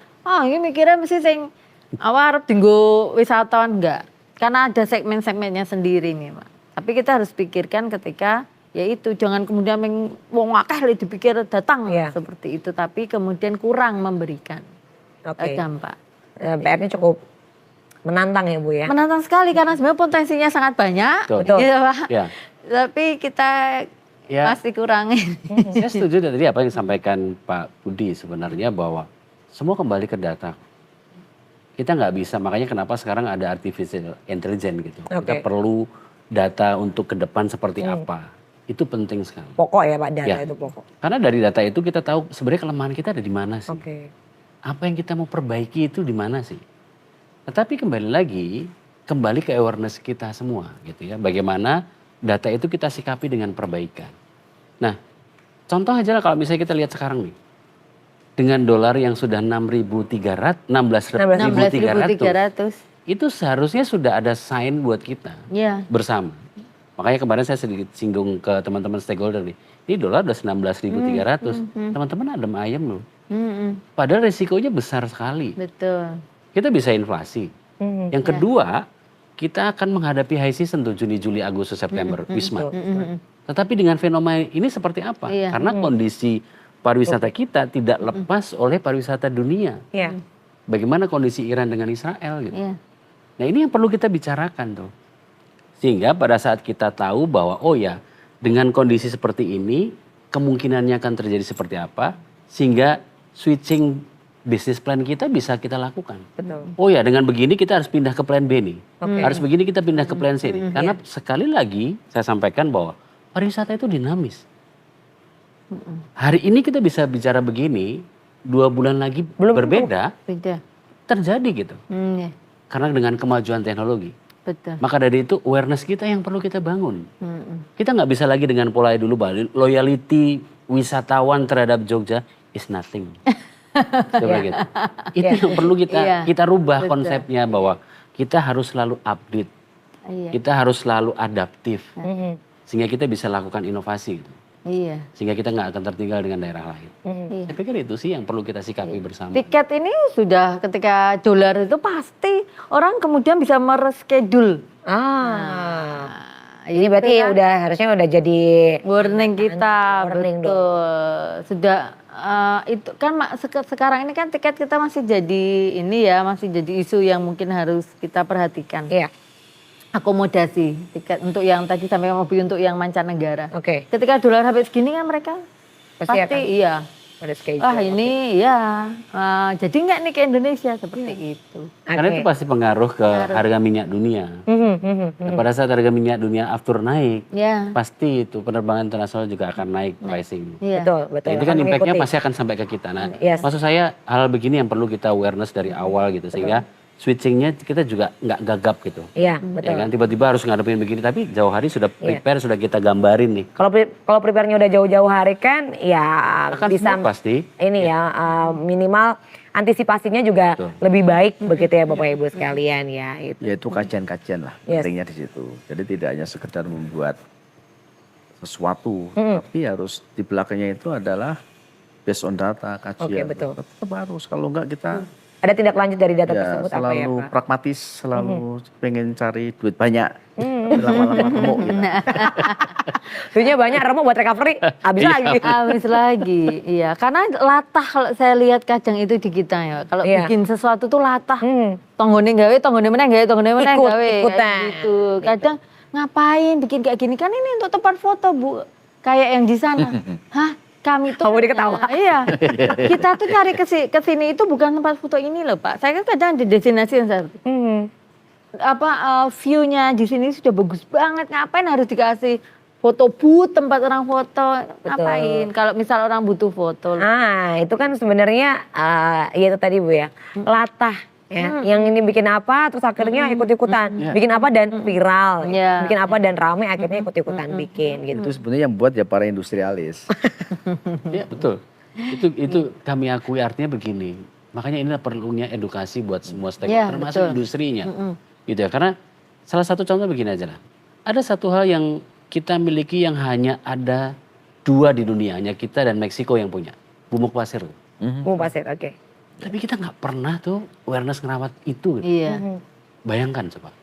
ini mikirnya mesti sing awal tinggal wisatawan, enggak, karena ada segmen-segmennya sendiri nih Pak. Tapi kita harus pikirkan ketika yaitu jangan kemudian wong akeh dipikir datang seperti itu, tapi kemudian kurang memberikan dampak. PR-nya cukup menantang ya Bu ya. Menantang sekali karena sebenarnya potensinya sangat banyak, betul. Gitu, Pak. Ya. Tapi kita pasti kurangin. Saya setuju tadi apa yang disampaikan Pak Budi sebenarnya, bahwa semua kembali ke data. Kita nggak bisa, makanya kenapa sekarang ada artificial intelligence gitu. Kita perlu data untuk ke depan seperti apa. Itu penting sekali. Pokok ya Pak, data itu pokok. Karena dari data itu kita tahu sebenarnya kelemahan kita ada di mana sih. Apa yang kita mau perbaiki itu di mana sih. Tetapi kembali ke awareness kita semua gitu ya. Bagaimana data itu kita sikapi dengan perbaikan. Nah, contoh aja lah kalau misalnya kita lihat sekarang nih. Dengan dolar yang sudah 16.300, itu seharusnya sudah ada sign buat kita bersama. Makanya kemarin saya sedikit singgung ke teman-teman stakeholder nih. Ini dolar udah 16.300, teman-teman adem ayem loh. Padahal resikonya besar sekali. Betul. Kita bisa inflasi. Yang kedua, kita akan menghadapi high season tuh Juni, Juli, Agustus, September, Wisma. Tetapi dengan fenomena ini seperti apa? Karena kondisi pariwisata kita tidak lepas oleh pariwisata dunia. Bagaimana kondisi Iran dengan Israel gitu. Nah ini yang perlu kita bicarakan tuh. Sehingga pada saat kita tahu bahwa dengan kondisi seperti ini kemungkinannya akan terjadi seperti apa, sehingga switching bisnis plan kita bisa kita lakukan. Dengan begini kita harus pindah ke plan B nih. Harus begini kita pindah ke plan C nih. Karena sekali lagi saya sampaikan bahwa pariwisata itu dinamis. Hari ini kita bisa bicara begini, 2 bulan lagi berbeda, terjadi gitu. Karena dengan kemajuan teknologi. Betul. Maka dari itu awareness kita yang perlu kita bangun. Kita nggak bisa lagi dengan pola dulu, loyalty wisatawan terhadap Jogja is nothing. Gitu. Itu yang perlu kita rubah konsepnya, bahwa kita harus selalu update, kita harus selalu adaptif, sehingga kita bisa lakukan inovasi. Gitu. Sehingga kita nggak akan tertinggal dengan daerah lain. Saya pikir itu sih yang perlu kita sikapi bersama. Tiket ini sudah ketika dolar itu pasti orang kemudian bisa mereschedule. Ini berarti harusnya udah jadi warning kita. Warning betul. Sudah itu kan sekarang ini kan tiket kita masih jadi masih jadi isu yang mungkin harus kita perhatikan. Akomodasi tiket untuk yang tadi sampai mobil untuk yang mancanegara. Ketika dolar habis segini kan mereka pasti ada schedule. Ini jadi nggak nih ke Indonesia seperti itu. Karena itu pasti pengaruh ke harga minyak dunia. Pada saat harga minyak dunia after naik, pasti itu penerbangan internasional juga akan naik pricing. Betul. Itu kan impactnya pasti akan sampai ke kita. Nah, maksud saya hal begini yang perlu kita awareness dari awal gitu, sehingga switchingnya kita juga nggak gagap gitu. Betul. Ya kan tiba-tiba harus ngadepin begini, tapi jauh hari sudah prepare, sudah kita gambarin nih. Kalau prepare-nya udah jauh-jauh hari kan akan bisa pasti. Ini minimal antisipasinya juga lebih baik begitu ya Bapak Ibu sekalian ya. Itu kajian-kajian lah pentingnya di situ. Jadi tidak hanya sekedar membuat sesuatu, tapi harus di belakangnya itu adalah based on data, kajian. betul. Tetap harus, kalau enggak kita Ada tindak lanjut dari data ya tersebut apa ya selalu Pak? pragmatis, selalu pengen cari duit banyak, tapi lama-lama remuk gitu. Duitnya banyak, remuk buat recovery, habis lagi. Habis lagi, iya. Karena latah kalau saya lihat kadang itu di kita ya. Kalau bikin sesuatu tuh latah. Tonggone gawe, tonggone meneh gawe, tonggone meneh Ikut, gawe. ikutan. Kayak gitu. Kadang ngapain bikin kayak gini? Kan ini untuk tempat foto, Bu. Kayak yang di sana. Hah? Kami tuh Kamu diketawa. Iya. Kita tuh cari ke sini itu bukan tempat foto ini loh, Pak. Saya kan kadang di destinasi yang seperti view-nya di sini sudah bagus banget. Ngapain harus dikasih foto booth tempat orang foto? Ngapain? Kalau misal orang butuh foto. Nah, itu kan sebenarnya ya itu tadi Bu ya. Latah ya. Yang ini bikin apa terus akhirnya ikut-ikutan. Bikin apa dan viral. Bikin apa dan rame akhirnya ikut-ikutan bikin gitu. Itu sebenarnya yang buat ya para industrialis. Ya betul. Itu kami akui, artinya begini. Makanya inilah perlunya edukasi buat semua stakeholder, termasuk industrinya. Gitu ya. Karena salah satu contoh begini aja lah. Ada satu hal yang kita miliki yang hanya ada 2 di dunia, hanya kita dan Meksiko yang punya. Bumuk pasir. Bumuk pasir, oke. Tapi kita nggak pernah tuh awareness ngerawat itu. Iya. Bayangkan coba.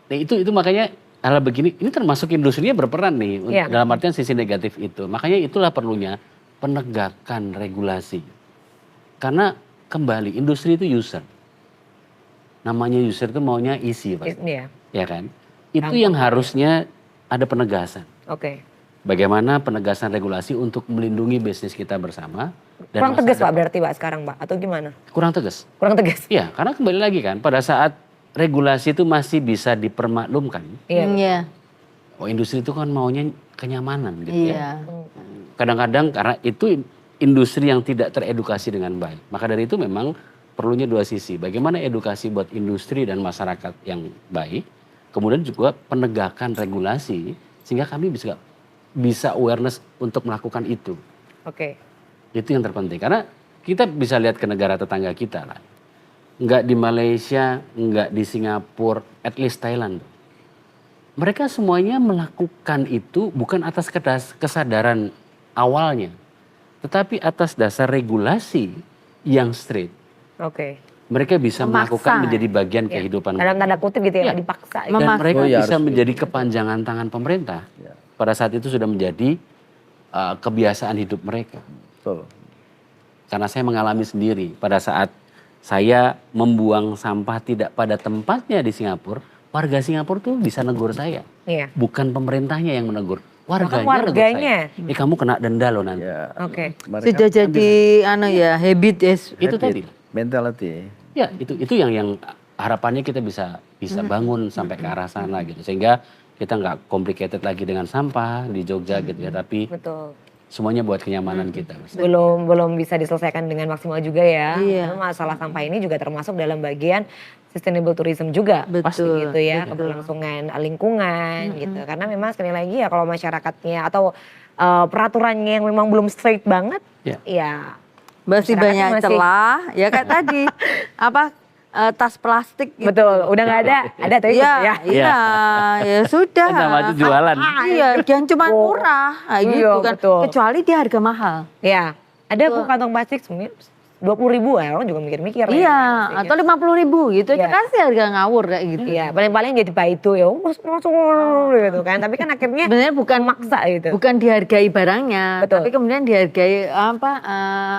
Nah itu makanya hal begini, ini termasuk industrinya berperan nih. Dalam artian sisi negatif itu. Makanya itulah perlunya penegakan regulasi. Karena kembali industri itu user. Namanya user itu maunya isi Pak. Ya kan? Itu yang harusnya ada penegasan. Oke. Bagaimana penegasan regulasi untuk melindungi bisnis kita bersama. Dan Kurang tegas Pak berarti Pak sekarang Pak atau gimana? Kurang tegas. Kurang tegas. Iya, karena kembali lagi kan pada saat regulasi itu masih bisa dipermaklumkan. Iya. Oh industri itu kan maunya kenyamanan gitu Iya. ya. Kadang-kadang karena itu industri yang tidak teredukasi dengan baik. Maka dari itu memang perlunya 2 sisi. Bagaimana edukasi buat industri dan masyarakat yang baik. Kemudian juga penegakan regulasi sehingga kami bisa awareness untuk melakukan itu. Oke. Itu yang terpenting. Karena kita bisa lihat ke negara tetangga kita lah. Enggak di Malaysia, enggak di Singapura, at least Thailand. Mereka semuanya melakukan itu bukan atas kesadaran awalnya. Tetapi atas dasar regulasi yang straight. Oke. Mereka bisa melakukan menjadi bagian kehidupan. Dalam tanda kutip gitu ya, dipaksa. Dan mereka bisa menjadi kepanjangan tangan pemerintah. Pada saat itu sudah menjadi kebiasaan hidup mereka. Betul. Karena saya mengalami sendiri pada saat saya membuang sampah tidak pada tempatnya di Singapura, warga Singapura tuh bisa negur saya. Iya. Bukan pemerintahnya yang menegur, warganya. Warganya. Kamu kena denda loh nanti. Ya. Oke. Sudah jadi habit ya. Itu tadi. Mentality. Ya, itu yang harapannya kita bisa bangun sampai ke arah sana gitu. Sehingga kita nggak complicated lagi dengan sampah di Jogja gitu ya, tapi semuanya buat kenyamanan kita. Belum bisa diselesaikan dengan maksimal juga ya. Iya. Karena masalah sampah ini juga termasuk dalam bagian sustainable tourism juga. Pasti gitu ya, keberlangsungan lingkungan gitu. Karena memang sekali lagi ya kalau masyarakatnya atau peraturannya yang memang belum straight banget, ya masih banyak celah. Ya kayak tadi tas plastik gitu. Betul, udah nggak ada tuh itu ya. Iya, ya sudah. Nama itu jualan. Iya, jangan cuma murah, gitu kan. Betul. Kecuali dia harga mahal. Ya, ada kok kantong plastik sebenarnya 20.000 ya, orang juga mikir-mikir. Iya, atau 50.000 gitu. Itu kasih harga ngawur kayak gitu. Iya, paling-paling jadi itu ya, masuk gitu kan. Tapi kan akhirnya sebenarnya bukan maksa gitu. Bukan dihargai barangnya, tapi kemudian dihargai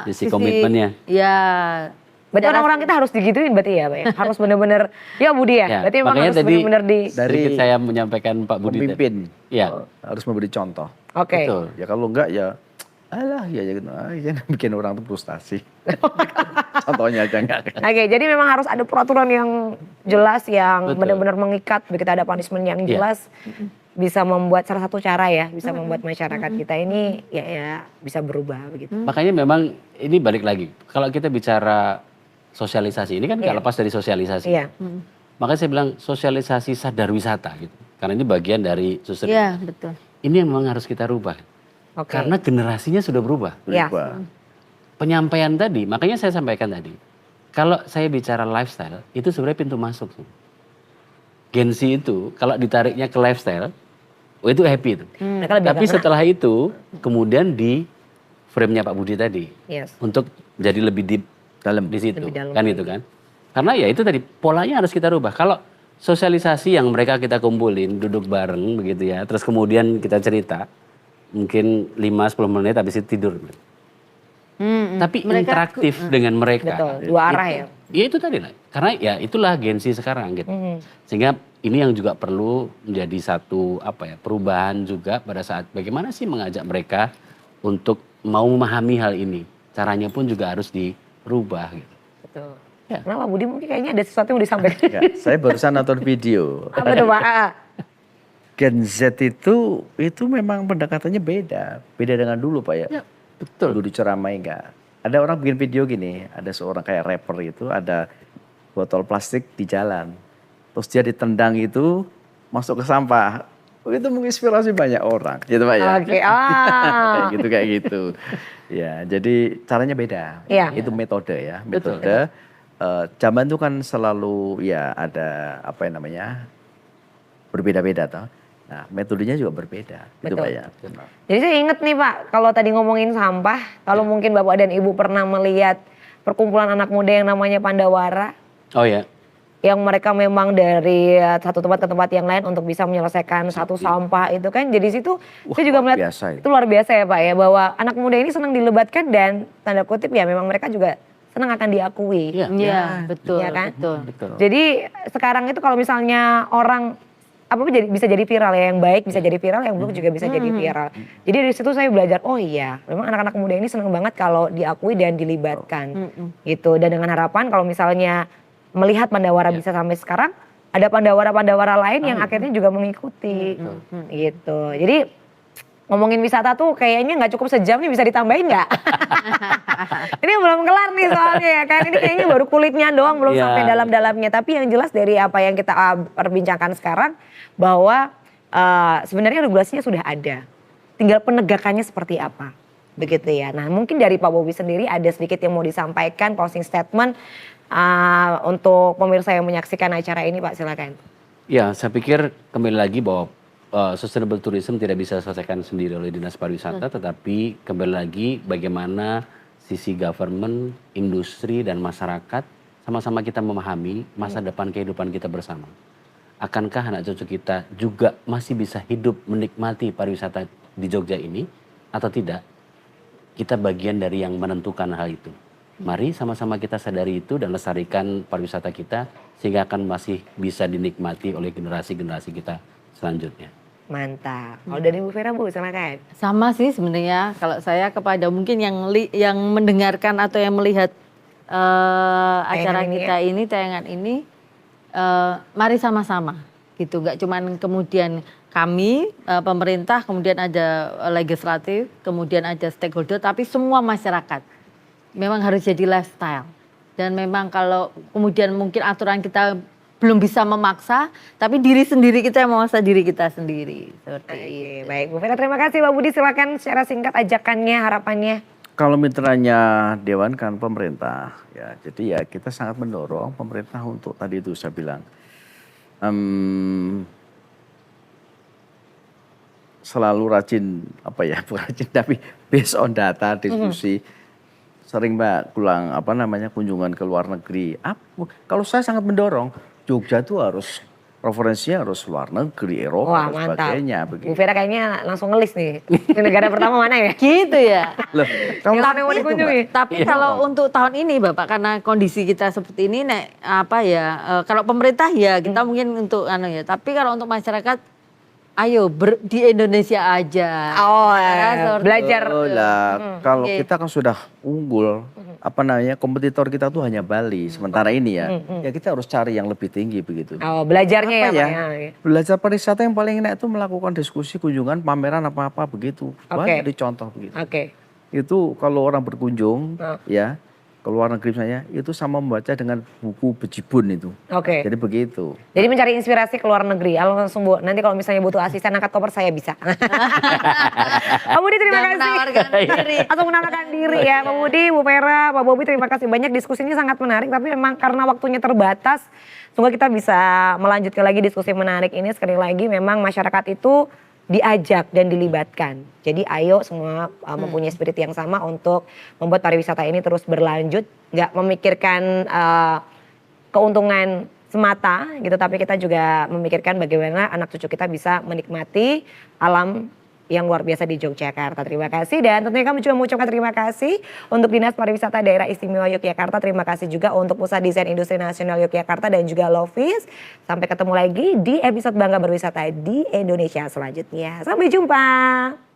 sisi komitmennya. Ya. Berarti orang-orang kita harus digituin berarti ya Pak ya? Harus benar-benar, ya Budi ya? Berarti memang harus benar-benar dari saya menyampaikan Pak Budi. Pemimpin harus memberi contoh. Oke. Betul. Ya kalau enggak ya, jangan bikin orang tuh frustasi. Contohnya aja enggak. Oke, jadi memang harus ada peraturan yang jelas, yang benar-benar mengikat, kita ada punishment yang jelas. Bisa membuat salah satu cara ya, bisa membuat masyarakat kita ini ya bisa berubah begitu. Makanya memang ini balik lagi, kalau kita bicara sosialisasi, ini kan nggak lepas dari sosialisasi. Iya. Makanya saya bilang sosialisasi sadar wisata gitu. Karena ini bagian dari sustainability. Iya, betul. Ini yang memang harus kita rubah. Karena generasinya sudah berubah. Iya. Penyampaian tadi, makanya saya sampaikan tadi. Kalau saya bicara lifestyle, itu sebenarnya pintu masuk. Gen Z itu kalau ditariknya ke lifestyle, Oh, itu happy itu. Mereka lebih Tapi agak setelah itu kemudian di frame-nya Pak Budi tadi Yes. untuk jadi lebih deep Dalam. di situ Lebih dalam kan itu kan. Karena ya itu tadi polanya harus kita rubah. Kalau sosialisasi yang mereka kita kumpulin duduk bareng begitu ya, terus kemudian kita cerita mungkin 5-10 menit habis itu tidur. Tapi interaktif dengan mereka. Betul, dua arah ya. Ya itu tadi lah. Karena ya itulah Gen Z sekarang gitu. Sehingga ini yang juga perlu menjadi satu perubahan juga pada saat bagaimana sih mengajak mereka untuk mau memahami hal ini. Caranya pun juga harus dirubah gitu. Betul. Ya. Kenapa Budi mungkin kayaknya ada sesuatu yang mau disampaikan. Ya, saya barusan nonton video. Apa tuh Pak? Gen Z itu memang pendekatannya beda. Beda dengan dulu Pak ya. Ya, betul. Dulu diceramai enggak. Ada orang bikin video gini, ada seorang kayak rapper itu, ada botol plastik di jalan. Terus dia ditendang itu, masuk ke sampah. Itu menginspirasi banyak orang, gitu Pak ya. Oke, kayak gitu. Ya, jadi caranya beda. Iya. Itu metode ya, metode. Zaman itu kan selalu ya ada berbeda-beda toh. Nah, metodenya juga berbeda, gitu Betul. Pak ya. Jadi saya inget nih Pak, kalau tadi ngomongin sampah, kalau mungkin Bapak dan Ibu pernah melihat perkumpulan anak muda yang namanya Pandawara, Oh ya. yang mereka memang dari satu tempat ke tempat yang lain untuk bisa menyelesaikan satu sampah itu kan. Jadi situ saya juga melihat biasa itu luar biasa ya Pak ya, bahwa anak muda ini senang dilebatkan dan tanda kutip ya memang mereka juga senang akan diakui. Iya. Iya, betul, Iya kan? betul. Betul. Jadi sekarang itu kalau misalnya orang bisa jadi viral ya, yang baik bisa jadi viral, yang buruk juga bisa jadi viral. Jadi dari situ saya belajar, oh iya, memang anak-anak muda ini senang banget kalau diakui dan dilibatkan, gitu. Dan dengan harapan kalau misalnya melihat Pandawara bisa sampai sekarang, ada Pandawara-Pandawara lain yang akhirnya juga mengikuti, gitu. Jadi ngomongin wisata tuh kayaknya nggak cukup sejam nih, bisa ditambahin nggak? Ini belum kelar nih soalnya ya kan, ini kayaknya baru kulitnya doang, belum Iya. sampai dalam-dalamnya. Tapi yang jelas dari apa yang kita perbincangkan sekarang, bahwa sebenarnya regulasinya sudah ada. Tinggal penegakannya seperti apa, begitu ya. Nah mungkin dari Pak Bobi sendiri ada sedikit yang mau disampaikan, closing statement untuk pemirsa yang menyaksikan acara ini Pak, silakan. Ya, saya pikir kembali lagi bahwa sustainable tourism tidak bisa diselesaikan sendiri oleh Dinas Pariwisata, tetapi kembali lagi bagaimana sisi government, industri, dan masyarakat sama-sama kita memahami masa depan kehidupan kita bersama. Akankah anak cucu kita juga masih bisa hidup menikmati pariwisata di Jogja ini atau tidak? Kita bagian dari yang menentukan hal itu. Mari sama-sama kita sadari itu dan lestarikan pariwisata kita sehingga akan masih bisa dinikmati oleh generasi-generasi kita selanjutnya. Mantap. Kalau dari Bu Vera Bu, silakan. Sama sih sebenarnya kalau saya kepada mungkin yang mendengarkan atau yang melihat acara ini kita ini, tayangan ini, mari sama-sama gitu. Gak cuman kemudian kami pemerintah, kemudian ada legislatif, kemudian ada stakeholder, tapi semua masyarakat. Memang harus jadi lifestyle. Dan memang kalau kemudian mungkin aturan kita belum bisa memaksa, tapi diri sendiri kita yang memaksa diri kita sendiri. Seperti itu. Baik Bu Vera, terima kasih Pak Budi, silakan secara singkat ajakannya, harapannya. Kalau mitranya Dewan kan pemerintah, ya jadi ya kita sangat mendorong pemerintah untuk tadi itu saya bilang selalu rajin bukan rajin tapi based on data diskusi. Sering Mbak kunjungan ke luar negeri. Kalau saya sangat mendorong Jogja tuh harus referensinya harus luar negeri, Eropa Wah, dan mantap. sebagainya. Bu Vera kayaknya langsung ngelis nih. Ini negara pertama mana ya? Gitu ya. Loh, Yang mana mau dikunjungi? Tapi kalau untuk tahun ini Bapak, karena kondisi kita seperti ini, kalau pemerintah ya kita mungkin untuk tapi kalau untuk masyarakat, ayo di Indonesia aja. Oh, Ya, belajar. Kalau kita kan sudah unggul, kompetitor kita tuh hanya Bali. Sementara ini ya kita harus cari yang lebih tinggi begitu. Oh, belajarnya ya Pak ya. Belajar pariwisata yang paling enak itu melakukan diskusi, kunjungan, pameran apa-apa begitu. Banyak di contoh begitu. Oke. Itu kalau orang berkunjung ya ke luar negeri misalnya, itu sama membaca dengan buku bejibun itu. Oke. Jadi begitu. Jadi mencari inspirasi ke luar negeri. Langsung Bu, nanti kalau misalnya butuh asisten angkat koper saya bisa. Pak Budi terima kasih. Menawarkan diri. Atau menawarkan diri ya. Pak Budi, Bu Vera, Pak Bobi terima kasih banyak. Diskusinya sangat menarik tapi memang karena waktunya terbatas. Semoga kita bisa melanjutkan lagi diskusi menarik ini. Sekali lagi memang masyarakat itu diajak dan dilibatkan. Jadi ayo semua mempunyai spirit yang sama untuk membuat pariwisata ini terus berlanjut, nggak memikirkan keuntungan semata gitu, tapi kita juga memikirkan bagaimana anak cucu kita bisa menikmati alam yang luar biasa di Yogyakarta. Terima kasih, dan tentunya kami juga mengucapkan terima kasih untuk Dinas Pariwisata Daerah Istimewa Yogyakarta. Terima kasih juga untuk Pusat Desain Industri Nasional Yogyakarta dan juga Lovis. Sampai ketemu lagi di episode Bangga Berwisata di Indonesia selanjutnya. Sampai jumpa.